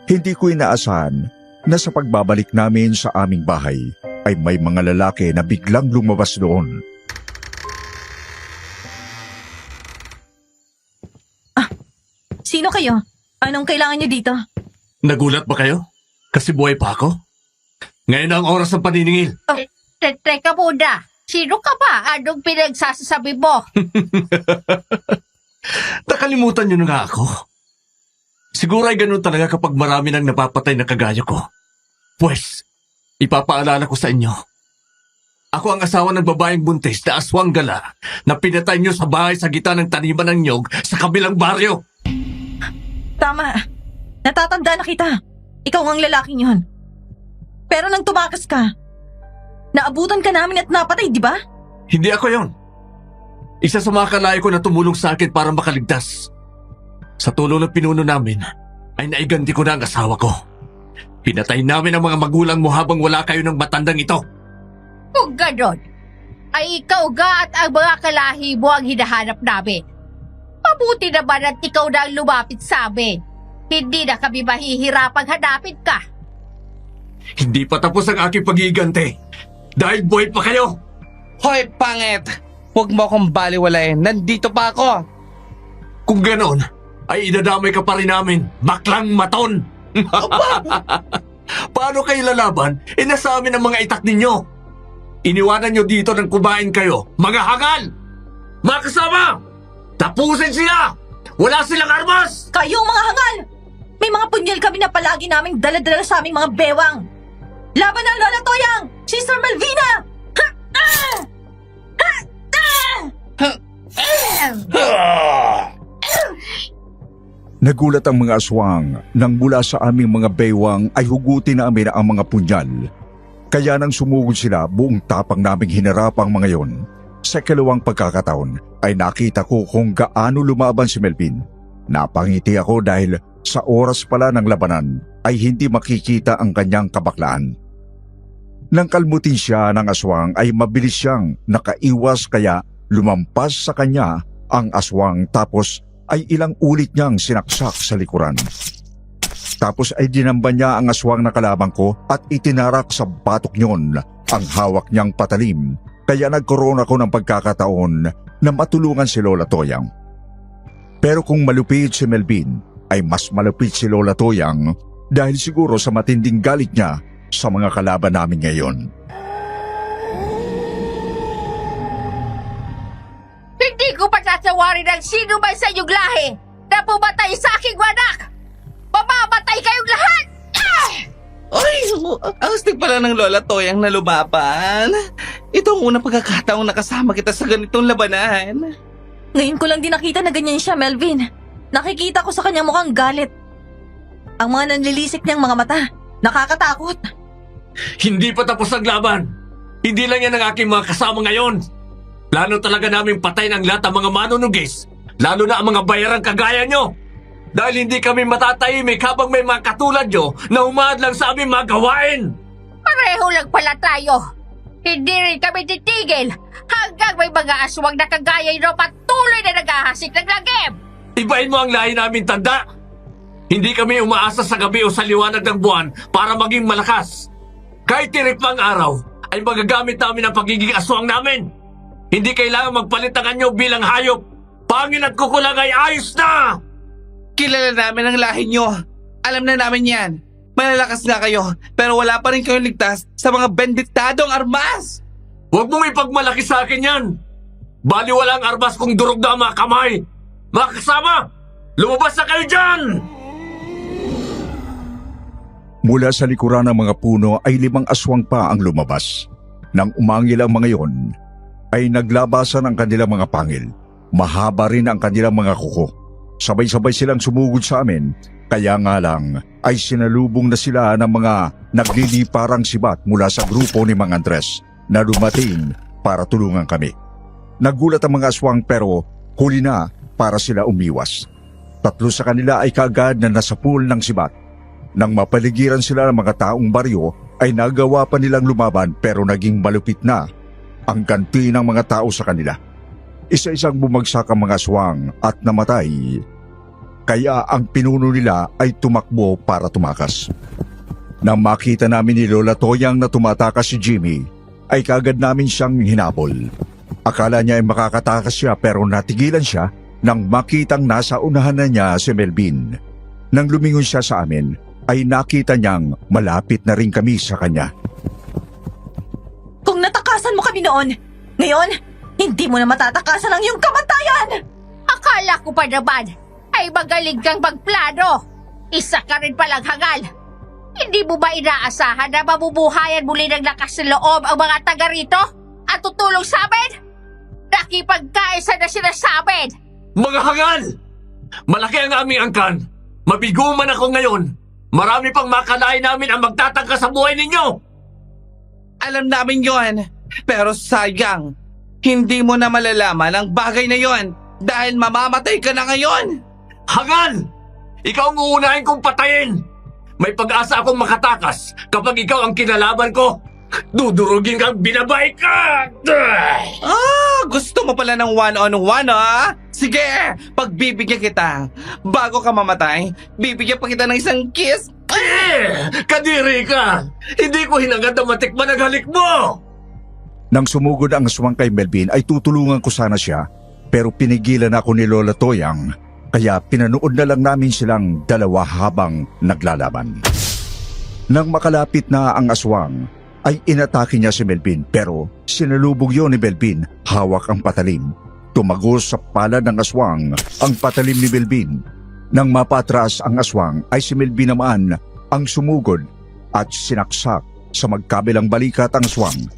Hindi ko inaasahan na sa pagbabalik namin sa aming bahay, ay may mga lalaki na biglang lumabas doon. Sino kayo? Anong kailangan nyo dito? Nagulat ba kayo? Kasi buhay pa ako? Ngayon ang oras ng paniningil. Teka muna. Sino ka ba? Anong pinagsasasabi mo? Nakalimutan niyo na nga ako. Siguro ay ganun talaga kapag marami nang napapatay na kagaya ko. Pues, ipapaalala ko sa inyo. Ako ang asawa ng babaeng buntis na aswang gala na pinatay niyo sa bahay sa gitna ng taniman ng nyog sa kabilang baryo. Tama. Natatanda na kita. Ikaw ang lalaking yon. Pero nang tumakas ka, naabutan ka namin at napatay, di ba? Hindi ako yon. Isa sa mga kalayo ko na tumulong sa akin para makaligtas. Sa tulong ng pinuno namin, ay naiganti ko na ang asawa ko. Pinatay namin ang mga magulang mo habang wala kayo ng matandang ito. Kung ganon, ay ikaw ga at ang mga kalahi mo ang hinahanap namin. Mabuti naman at ikaw na ang lumapit sa amin. Hindi na kami mahihirapang hanapin ka. Hindi pa tapos ang aking pag-iigante. Dahil buhay pa kayo. Hoy, pangit! Huwag mo akong baliwalayin. Nandito pa ako. Kung ganon, ay idadamay ka pa rin namin. Baklang maton! Paano kayo lalaban? Nasa amin ang mga itak ninyo. Iniwanan nyo dito nang kumain kayo. Mga hangal! Mga kasama! Tapusin sila! Wala silang armas! Kayong mga hangal! May mga punyal kami na palagi naming dala-dala sa aming mga bewang. Laban ng Lola Toyang! Sister Melvina! Nagulat ang mga aswang nang mula sa aming mga baywang ay hugutin namin ang mga punyal. Kaya nang sumugod sila, buong tapang naming hinarap ang mga yon. Sa ikalawang pagkakataon ay nakita ko kung gaano lumaban si Melvin. Napangiti ako dahil sa oras pala ng labanan ay hindi makikita ang kanyang kabaklaan. Nang kalmutin siya ng aswang ay mabilis siyang nakaiwas kaya lumampas sa kanya ang aswang tapos ay ilang ulit niyang sinaksak sa likuran. Tapos ay dinamba niya ang aswang na kalabang ko at itinarak sa batok niyon ang hawak niyang patalim. Kaya nagkaroon ako ng pagkakataon na matulungan si Lola Toyang. Pero kung malupit si Melvin, ay mas malupit si Lola Toyang dahil siguro sa matinding galit niya sa mga kalaban namin ngayon. Hindi ko patatawarin ang sino man sa inyong lahi na pumatay sa aking anak! Mamamatay kayong lahat! Ay, ang astig pala ng Lola Toyang na lumaban. Ito ang unang pagkakataong nakasama kita sa ganitong labanan. Ngayon ko lang din nakita na ganyan siya, Melvin. Nakikita ko sa kanyang mukhang galit. Ang mga nanlilisik niyang mga mata, nakakatakot. Hindi pa tapos ang laban. Hindi lang yan ang aking mga kasama ngayon. Plano talaga naming patayin ang lahat ng mga manunugis. Lalo na ang mga bayarang kagaya nyo. Dahil hindi kami matatahimik habang may mga katulad nyo na humahad lang sa aming mga gawain. Pareho lang pala tayo. Hindi rin kami titigil hanggang may mga aswang na kagaya nyo patuloy na naghahasik ng lagim. Ibahin mo ang lahi namin, tanda. Hindi kami umaasa sa gabi o sa liwanag ng buwan para maging malakas. Kahit tirik pang araw, ay magagamit namin ang pagiging aswang namin. Hindi kailangan magpalit ang anyo bilang hayop. Pangin at kukulang ay ayos na! Kilala namin ang lahi nyo. Alam na namin yan. Malalakas nga kayo, pero wala pa rin kayong ligtas sa mga bendiktadong armas. Huwag mong ipagmalaki sa akin yan. Baliwala ang armas kung durog na ang mga kamay. Mga kasama, lumabas na kayo dyan! Mula sa likuran ng mga puno ay 5 aswang pa ang lumabas. Nang umangil ang mga yon, ay naglabasan ang kanilang mga pangil. Mahaba rin ang kanilang mga kuko. Sabay-sabay silang sumugod sa amin, kaya nga lang ay sinalubong na sila ng mga nagliliparang sibat mula sa grupo ni Mang Andres na dumating para tulungan kami. Nagulat ang mga aswang pero huli na para sila umiwas. 3 sa kanila ay kaagad na nasa pool ng sibat. Nang mapaligiran sila ng mga taong baryo ay nagawa pa nilang lumaban pero naging malupit na ang ganti ng mga tao sa kanila. Isa-isang bumagsak ang mga aswang at namatay. Kaya ang pinuno nila ay tumakbo para tumakas. Nang makita namin ni Lola Toyang na tumatakas si Jimmy, ay kaagad namin siyang hinabol. Akala niya ay makakatakas siya pero natigilan siya nang makitang nasa unahan na niya si Melvin. Nang lumingon siya sa amin, ay nakita niyang malapit na rin kami sa kanya. Kung natakasan mo kami noon, ngayon, hindi mo na matatakasan ang iyong kamatayan! Akala ko pa naman ay magaling kang magplano. Isa ka rin palang hangal. Hindi mo ba inaasahan na mabubuhayan muli ng lakas ng loob ang mga taga rito at tutulong sa amin? Nakipagkaisa na sila sa amin. Mga hangal! Malaki ang aming angkan. Mabigo man ako ngayon. Marami pang makalain namin ang magtatangka sa buhay ninyo. Alam namin yon, pero sayang. Hindi mo na malalaman ang bagay na yon dahil mamamatay ka na ngayon. Hangal! Ikaw ang uunahin kong patayin! May pag-asa akong makatakas kapag ikaw ang kinalaban ko. Dudurugin kang binabay ka! Gusto mo pala ng one-on-one, ah? Sige, pagbibigyan kita. Bago ka mamatay, bibigyan pa kita ng isang kiss. Kadiri ka! Hindi ko hinangad na matikman ang halik mo! Nang sumugod ang aswang kay Melvin ay tutulungan ko sana siya pero pinigilan ako ni Lola Toyang kaya pinanood na lang namin silang dalawa habang naglalaban. Nang makalapit na ang aswang ay inatake niya si Melvin pero sinalubog yon ni Melvin hawak ang patalim. Tumagos sa palad ng aswang ang patalim ni Melvin. Nang mapatras ang aswang ay si Melvin naman ang sumugod at sinaksak sa magkabilang balikat ang aswang.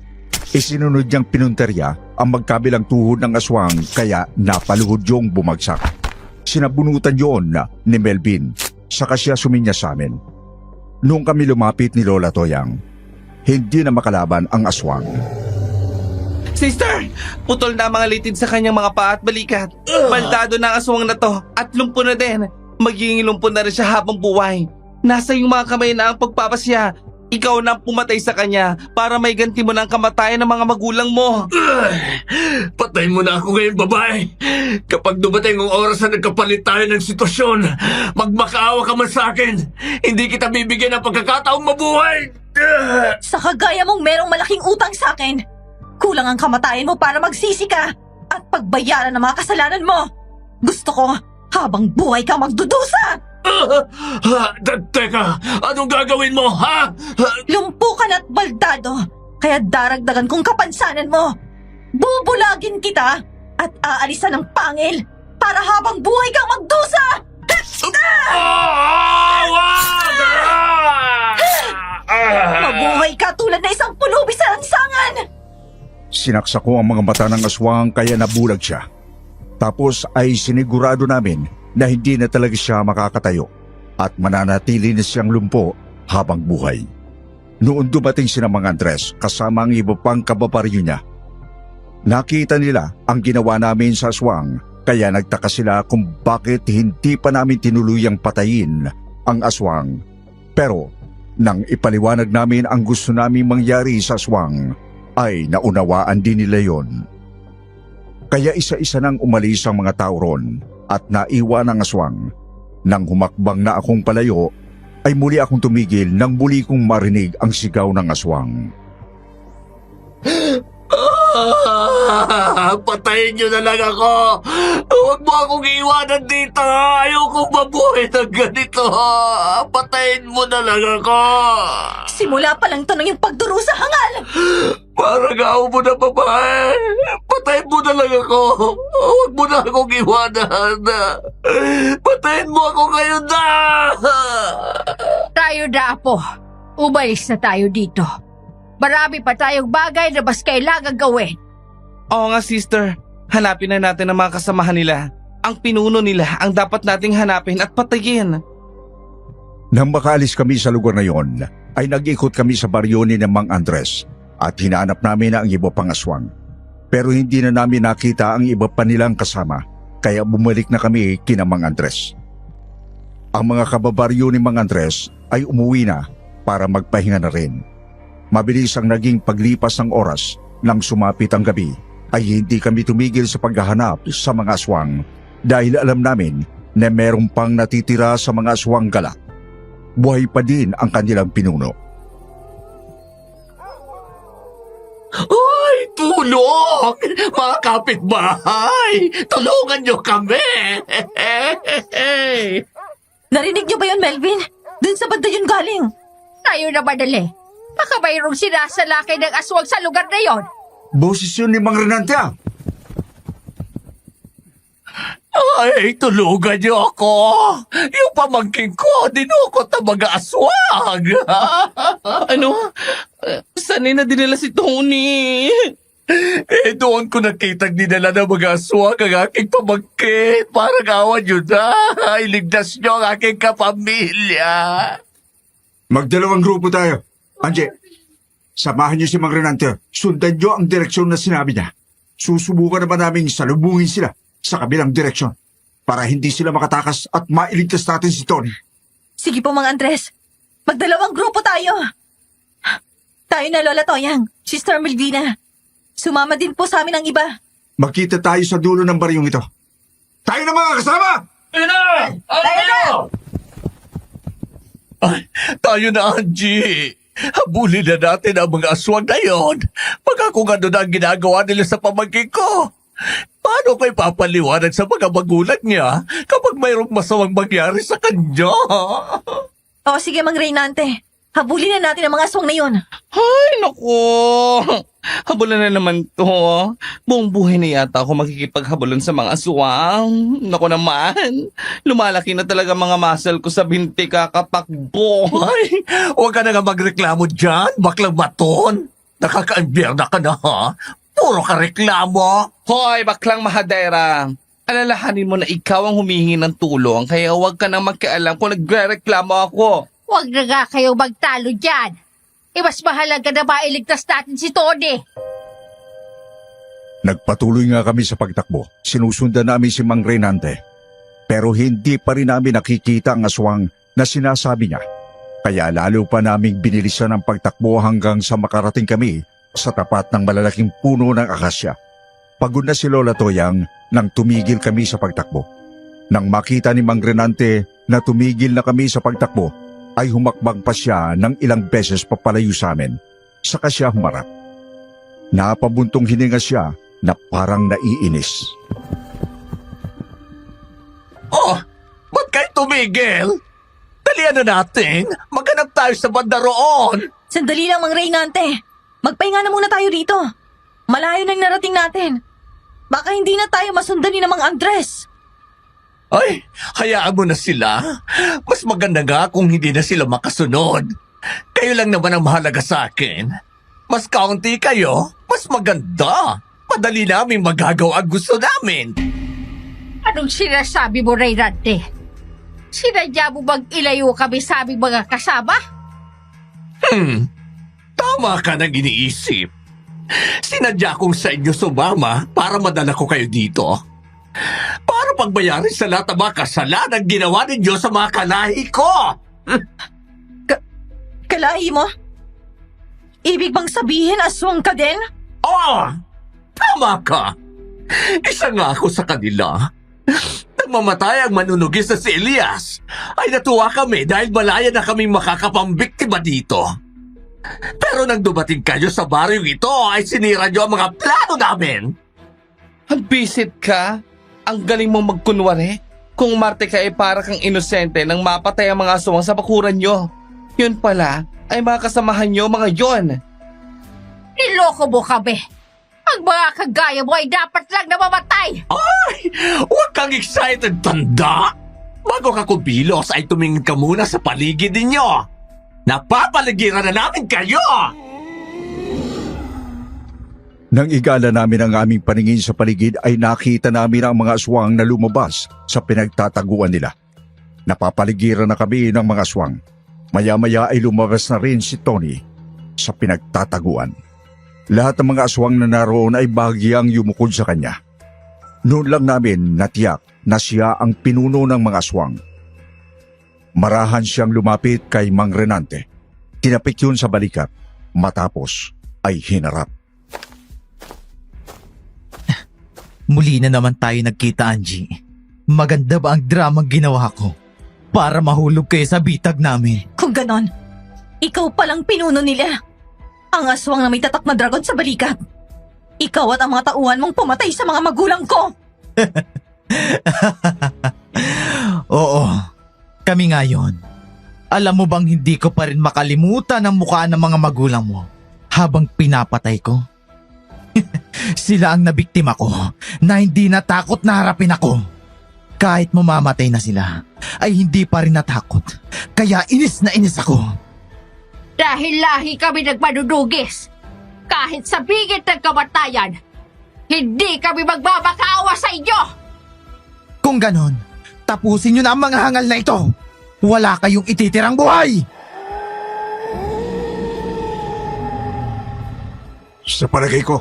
Isinunod niyang pinunterya ang magkabilang tuhod ng aswang kaya napaluhod yung bumagsak. Sinabunutan yon ni Melvin, saka siya suminya sa amin. Noong kami lumapit ni Lola Toyang, hindi na makalaban ang aswang. Sister, putol na ang mga litid sa kanyang mga paa at balikat. Baldado na ang aswang na to at lumpo na din. Magiging lumpo na rin siya habang buhay. Nasa iyong mga kamay na ang pagpapasya. Ikaw na ang pumatay sa kanya para may ganti mo ng kamatayan ng mga magulang mo. Patayin mo na ako ngayon, babae. Kapag dumating ang oras na nagkapalit tayo ng sitwasyon, magmakaawa ka man sa akin. Hindi kita bibigyan ng pagkakataong mabuhay. Sa kagaya mong merong malaking utang sa akin, kulang ang kamatayan mo para magsisi ka at pagbayaran ng mga kasalanan mo. Gusto ko, habang buhay ka magdudusa! Teka, anong gagawin mo, ha? Lumpukan at baldado, kaya daragdagan kong kapansanan mo. Bubulagin kita at aalisan ng pangil para habang buhay kang magdusa! Mabuhay ka tulad na isang pulubi sa lansangan! Sinaksak ko ang mga mata ng aswang kaya nabulag siya. Tapos ay sinigurado namin na hindi na talaga siya makakatayo at mananatili na siyang lumpo habang buhay. Noon dumating si Mang Andres kasama ang iba pang kababaryo niya. Nakita nila ang ginawa namin sa aswang kaya nagtaka sila kung bakit hindi pa namin tinuluyang patayin ang aswang. Pero nang ipaliwanag namin ang gusto naming mangyari sa aswang, ay naunawaan din nila yon. Kaya isa-isa nang umalis ang mga tao ron at naiwan ang aswang. Nang humakbang na akong palayo, ay muli akong tumigil nang muli kong marinig ang sigaw ng aswang. Patayin niyo na lang ako. Huwag mo akong iwanan dito. Ayokong mabuhay ng ganito. Patayin mo na lang ako. Simula pa lang ito ng yung pagdurusa hangal! Parang ako mo na, babae. Patayin mo na lang ako. Huwag mo na akong iwanan. Patayin mo ako ngayon na. Tayo na, Apo. Umalis na tayo dito. Marami pa tayong bagay na mas kailangan gawin. Oo nga sister, hanapin na natin ang mga kasamahan nila. Ang pinuno nila ang dapat nating hanapin at patayin. Nang makaalis kami sa lugar na yon, ay nag-ikot kami sa baryo ni Mang Andres at hinanap namin ang iba pang aswang. Pero hindi na namin nakita ang iba pa nilang kasama, kaya bumalik na kami kina Mang Andres. Ang mga kababaryo ni Mang Andres ay umuwi na para magpahinga na rin. Mabilis ang naging paglipas ng oras. Nang sumapit ang gabi, ay hindi kami tumigil sa paghahanap sa mga aswang dahil alam namin na merong pang natitira sa mga aswang galak. Buhay pa din ang kanilang pinuno. Ay, tulong! Mga kapitbahay! Tulungan niyo kami! Narinig niyo ba yun, Melvin? Dun sa banda yun galing. Tayo na madali. Baka mayroong sinasalakay ng aswang sa lugar na yon. Boses yun ni Mang Renante ah! Ay, tulungan niyo ako! Yung pamangkin ko, dinukot ang mga aswang! Ano? Saan na dinala si Tony? Doon ko nakitang dinala ng mga aswang ang aking pamangkin. Parang awan yun na. Iligtas niyo ang aking kapamilya. Magdalawang grupo tayo. Anje, samahan niyo si Mang Renante. Sundan niyo ang direksyon na sinabi niya. Susubukan naman namin salubungin sila sa kabilang direksyon para hindi sila makatakas at mailigtas natin si Tony. Sige po, Mang Andres. Magdalawang grupo tayo. Tayo na, Lola Toyang, Sister Melvina. Sumama din po sa amin ang iba. Magkita tayo sa dulo ng baryong ito. Tayo na mga kasama! Ay, tayo na, Angie. Habulin na natin ang mga aswang na yon. Pagka kung ano na ang ginagawa nila sa pamangkin ko. Paano ko ipapaliwanag sa mga magulang niya kapag mayroong masamang mangyari sa kanya? O sige, Mang Reynante. Habulin na natin ang mga aswang na yun. Ay, naku. Habulan na naman to. Buong buhay na yata ako makikipaghabulan sa mga aswang. Naku naman. Lumalaki na talaga mga muscle ko sa binti kakatakbo. Ay, huwag ka na nga magreklamo dyan, baklang baton. Nakakaambiyar na ka na, ha? Puro ka reklamo. Hoy, baklang mahadera. Alalahanin mo na ikaw ang humihingi ng tulong kaya huwag ka nang magkaalam kung nagre-reklamo ako. Huwag na nga kayo magtalo dyan. Mas mahalaga na mailigtas natin si Tony. Nagpatuloy nga kami sa pagtakbo. Sinusundan namin si Mang Renante. Pero hindi pa rin namin nakikita ang aswang na sinasabi niya. Kaya lalo pa naming binilisan ang pagtakbo hanggang sa makarating kami sa tapat ng malalaking puno ng akasya. Pagod na si Lola Toyang nang tumigil kami sa pagtakbo. Nang makita ni Mang Renante na tumigil na kami sa pagtakbo, ay humakbang pa siya ng ilang beses papalayo sa amin. Saka siya humarap. Napabuntong hininga siya na parang naiinis. Oh, ba't kayo tumigil? Dalian na natin. Maghanap tayo sa banda roon. Sandali lang, Mang Reynante. Magpahinga na muna tayo rito. Malayo nang narating natin. Baka hindi na tayo masundan ni Mang Andres. Ay, hayaan mo na sila. Mas maganda nga kung hindi na sila makasunod. Kayo lang naman ang mahalaga sa akin. Mas kaunti kayo, mas maganda. Madali namin magagawa ang gusto namin. Anong sinasabi mo, Reynante? Sinadya mo bang ilayo kami sa aming mga kasama? Tama ka nang iniisip. Sinadya kong sa inyo sumama para madala ko kayo dito. Para pagbayarin sa lahat ng mga kasalanan ginawa ninyo sa mga kalahi ko. Kalahi mo? Ibig bang sabihin aswang ka din? Oh, tama ka. Isa nga ako sa kanila. Nang mamatay ang manunugis na si Elias, ay natuwa kami dahil malaya na kaming makakapambiktima dito. Pero nang dumating kayo sa baryong ito, ay sinira niyo ang mga plano namin. Ang bisit ka? Ang galing mong magkunwari? Kung Marte ka ay para kang inosente nang mapatay ang mga aswang sa bakuran nyo. Yun pala ay mga kasamahan nyo mga yon. Niloko mo kami. Ang mga kagaya mo ay dapat lang na mamatay. Ay, huwag kang excited, tanda. Bago ka kumilos ay tumingin ka muna sa paligid ninyo. Napapaligiran na namin kayo! Nang igala namin ang aming paningin sa paligid ay nakita namin ang mga aswang na lumabas sa pinagtataguan nila. Napapaligiran na kami ng mga aswang. Maya-maya ay lumabas na rin si Tony sa pinagtataguan. Lahat ng mga aswang na naroon ay bahagyang yumukod sa kanya. Noon lang namin natiyak na siya ang pinuno ng mga aswang. Marahan siyang lumapit kay Mang Renante. Tinapik yun sa balikat. Matapos ay hinarap. Muli na naman tayo nagkita, Angie. Maganda ba ang dramang ginawa ko? Para mahulog kayo sa bitag namin. Kung ganon, ikaw palang pinuno nila. Ang aswang na may tatak na dragon sa balikat. Ikaw at ang mga tauhan mong pumatay sa mga magulang ko. Oo, kami nga yun. Alam mo bang hindi ko pa rin makalimutan ang mukha ng mga magulang mo habang pinapatay ko? Sila ang nabiktima ko na hindi natakot na harapin ako. Kahit mamamatay na sila, ay hindi pa rin natakot. Kaya inis na inis ako. Dahil lahi kami nagmanunugis. Kahit sa bingit ng kamatayan, hindi kami magmamakaawa sa inyo. Kung ganon, tapusin nyo na ang mga hangal na ito. Wala kayong ititirang buhay. Sa palagay ko,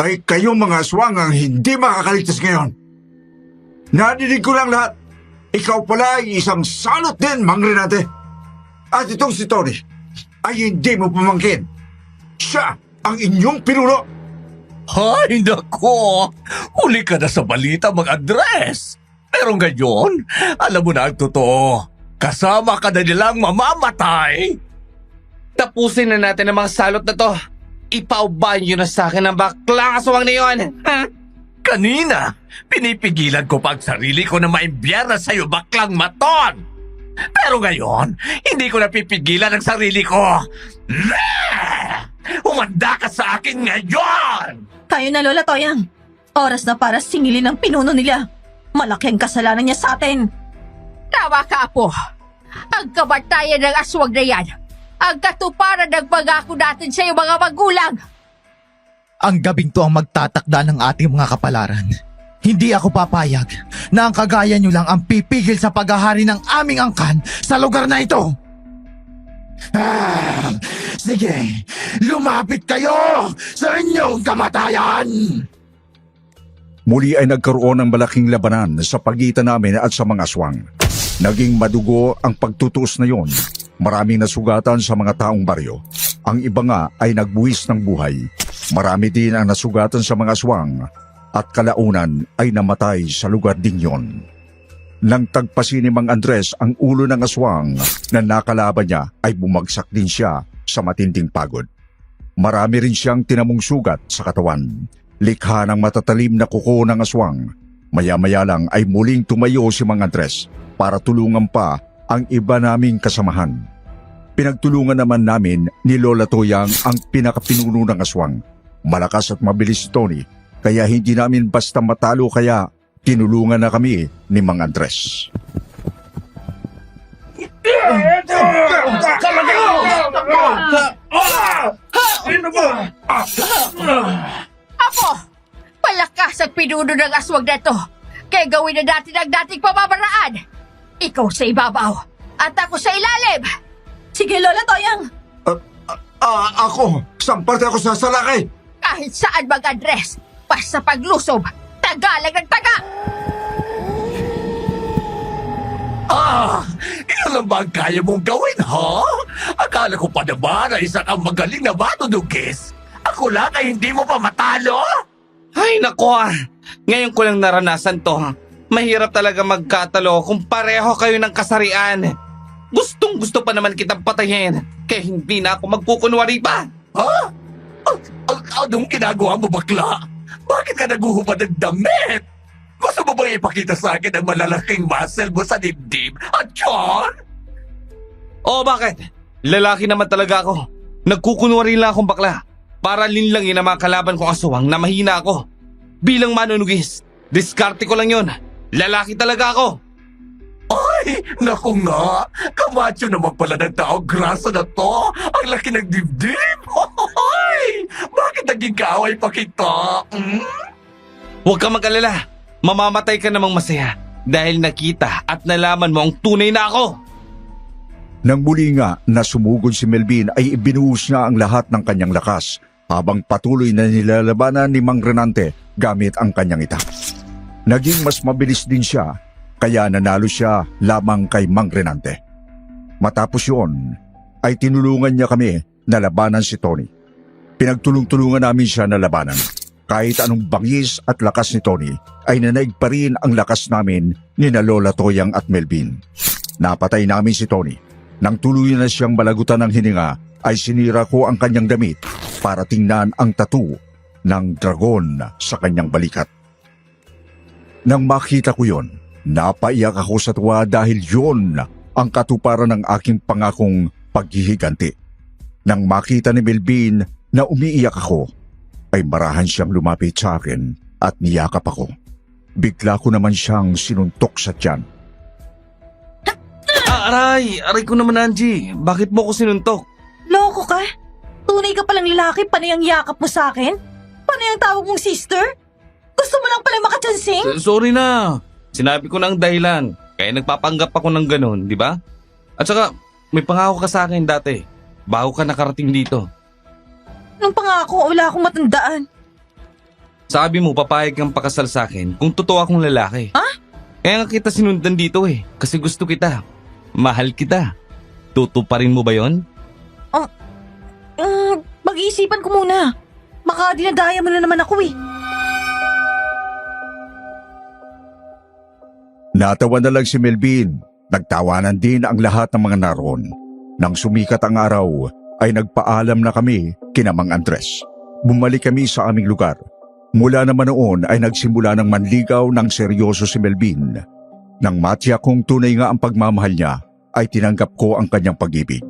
ay kayong mga aswang ang hindi makakaligtas ngayon. Nadinig ko lang lahat. Ikaw pala ay isang salot din, Mang Renate. At itong si Tony ay hindi mo pamangkin. Siya ang inyong pinuno. Ay, nako! Huli ka na sa balita, Mang Andres. Pero ngayon, alam mo na ang totoo. Kasama ka na nilang mamamatay. Tapusin na natin ang mga salot na to. Ipaubahan nyo na sa akin ang baklang aswang na yun. Kanina, pinipigilan ko pa ang sarili ko na maimbiyar na sa'yo, baklang maton. Pero ngayon, hindi ko napipigilan ang sarili ko. Humanda ka sa akin ngayon! Tayo na, Lola Toyang. Oras na para singilin ang pinuno nila. Malaki ang kasalanan niya sa atin. Tama ka, Apo. Ang kamatayan ng aswang na yan, ang katuparan ng pangako natin sa iyong mga magulang. Ang gabing to ang magtatakda ng ating mga kapalaran. Hindi ako papayag na ang kagaya nyo lang ang pipigil sa paghahari ng aming angkan sa lugar na ito. Sige, lumapit kayo sa inyong kamatayan! Muli ay nagkaroon ng malaking labanan sa pagitan namin at sa mga aswang. Naging madugo ang pagtutuos na yon. Maraming nasugatan sa mga taong baryo. Ang iba nga ay nagbuwis ng buhay. Marami din ang nasugatan sa mga aswang at kalaunan ay namatay sa lugar din yon. Nang tagpasin ni Mang Andres ang ulo ng aswang na nakalaban niya ay bumagsak din siya sa matinding pagod. Marami rin siyang tinamong sugat sa katawan. Likha ng matatalim na kuko ng aswang. Maya-maya lang ay muling tumayo si Mang Andres para tulungan pa ang iba naming kasamahan. Pinagtulungan naman namin ni Lola Toyang ang pinakapinuno ng aswang. Malakas at mabilis si Tony, kaya hindi namin basta matalo kaya tinulungan na kami ni Mang Andres. Apo, palakas ang pinuno ng aswang na to. Kaya gawin na natin ang dating pamamaraan. Ikaw sa ibabaw at ako sa ilalim. Sige, Lola Toyang. Ako, samparte ako sa salakay. Kahit saan mag-address, basta paglusob, tagalang ng taga. Ilan ba ang kaya mong gawin, ha? Akala ko pa naman na isa kang magaling na matudugis. Ako lang ay hindi mo pa matalo? Ay nako ngayon ko lang naranasan to. Mahirap talaga magkatalo kung pareho kayo ng kasarian. Gustong gusto pa naman kitang patayin, kaya hindi na ako magkukunwari pa. Ha? Anong ginagawa mo, bakla? Bakit ka naguhubad ng damit? Gusto mo bang ipakita sa akin ang malalaking muscle mo sa dibdib at tiyan? O bakit? Lalaki naman talaga ako. Nagkukunwari lang akong bakla para linlangin ang mga kalaban kong aswang na mahina ako. Bilang manunugis, diskarte ko lang yun. Lalaki talaga ako. Ay, naku nga. Kamacho naman pala ng tao grasa na to. Ang laki ng dibdib. Ay, bakit naging kaaway pa kita? Huwag kang mag-alala. Mamamatay ka namang masaya dahil nakita at nalaman mo ang tunay na ako. Nang muli nga na sumugod si Melvin ay ibinuhos niya ang lahat ng kanyang lakas habang patuloy na nilalabanan ni Mang Renante gamit ang kanyang itak. Naging mas mabilis din siya kaya nanalo siya lamang kay Mang Renante. Matapos yun ay tinulungan niya kami na labanan si Tony. Pinagtulong-tulungan namin siya na labanan. Kahit anong bangis at lakas ni Tony ay nanaig pa rin ang lakas namin ni na Lola Toyang at Melvin. Napatay namin si Tony. Nang tuluyan na siyang malagutan ng hininga ay sinira ko ang kanyang damit para tingnan ang tattoo ng dragon sa kanyang balikat. Nang makita ko yon, napaiyak ako sa tuwa dahil yon ang katuparan ng aking pangakong paghihiganti. Nang makita ni Melvin na umiiyak ako, ay marahan siyang lumapit sa akin at niyakap ako. Bigla ko naman siyang sinuntok sa tiyan. Aray ko naman, Angie. Bakit mo ko sinuntok? Loko ka? Tunay ka palang lalaki, panay ang yakap mo sa akin? Panay ang tawag mong sister? Gusto mo lang pala makachansing? Sorry na. Sinabi ko na ang dahilan. Kaya nagpapanggap ako ng ganun, di ba? At saka, may pangako ka sa akin dati. Bago ka nakarating dito. Nung pangako, wala akong matandaan. Sabi mo, papayag kang pakasal sa akin kung totoo akong lalaki. Ha? Kaya nga kita sinundan dito kasi gusto kita. Mahal kita. Tutuparin mo ba yon? Mag-iisipan ko muna. Baka dinadaya mo na naman ako Natawa na lang si Melvin. Nagtawanan din ang lahat ng mga naroon. Nang sumikat ang araw, ay nagpaalam na kami kina Mang Andres. Bumalik kami sa aming lugar. Mula naman noon ay nagsimula ng manligaw ng seryoso si Melvin. Nang matiyak kong tunay nga ang pagmamahal niya, ay tinanggap ko ang kanyang pag-ibig.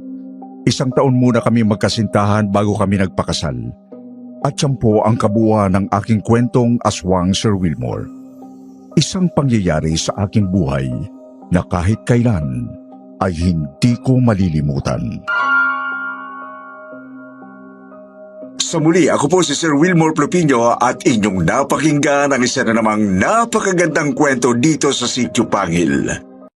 1 taon muna kami magkasintahan bago kami nagpakasal. At siyan po ang kabuuan ng aking kwentong Aswang Sir Wilmore. Isang pangyayari sa aking buhay na kahit kailan ay hindi ko malilimutan. Sa muli, ako po si Sir Wilmore Plopino at inyong napakinggan ang isa na namang napakagandang kwento dito sa Sitio Pangil.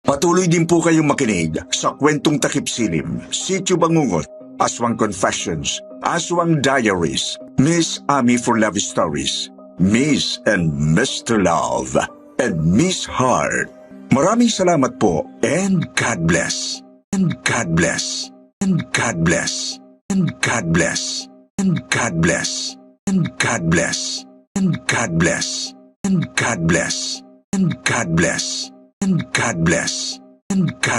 Patuloy din po kayong makinig sa kwentong takip silim, Sitio Bangungot, Aswang Confessions, Aswang Diaries, Miss Ami for Love Stories, Miss and Mr. Love, and Miss Heart. Maraming salamat po and God bless. And God bless. And God bless. And God bless. And God bless. And God bless. And God bless. And God bless. And God bless. And God bless. And God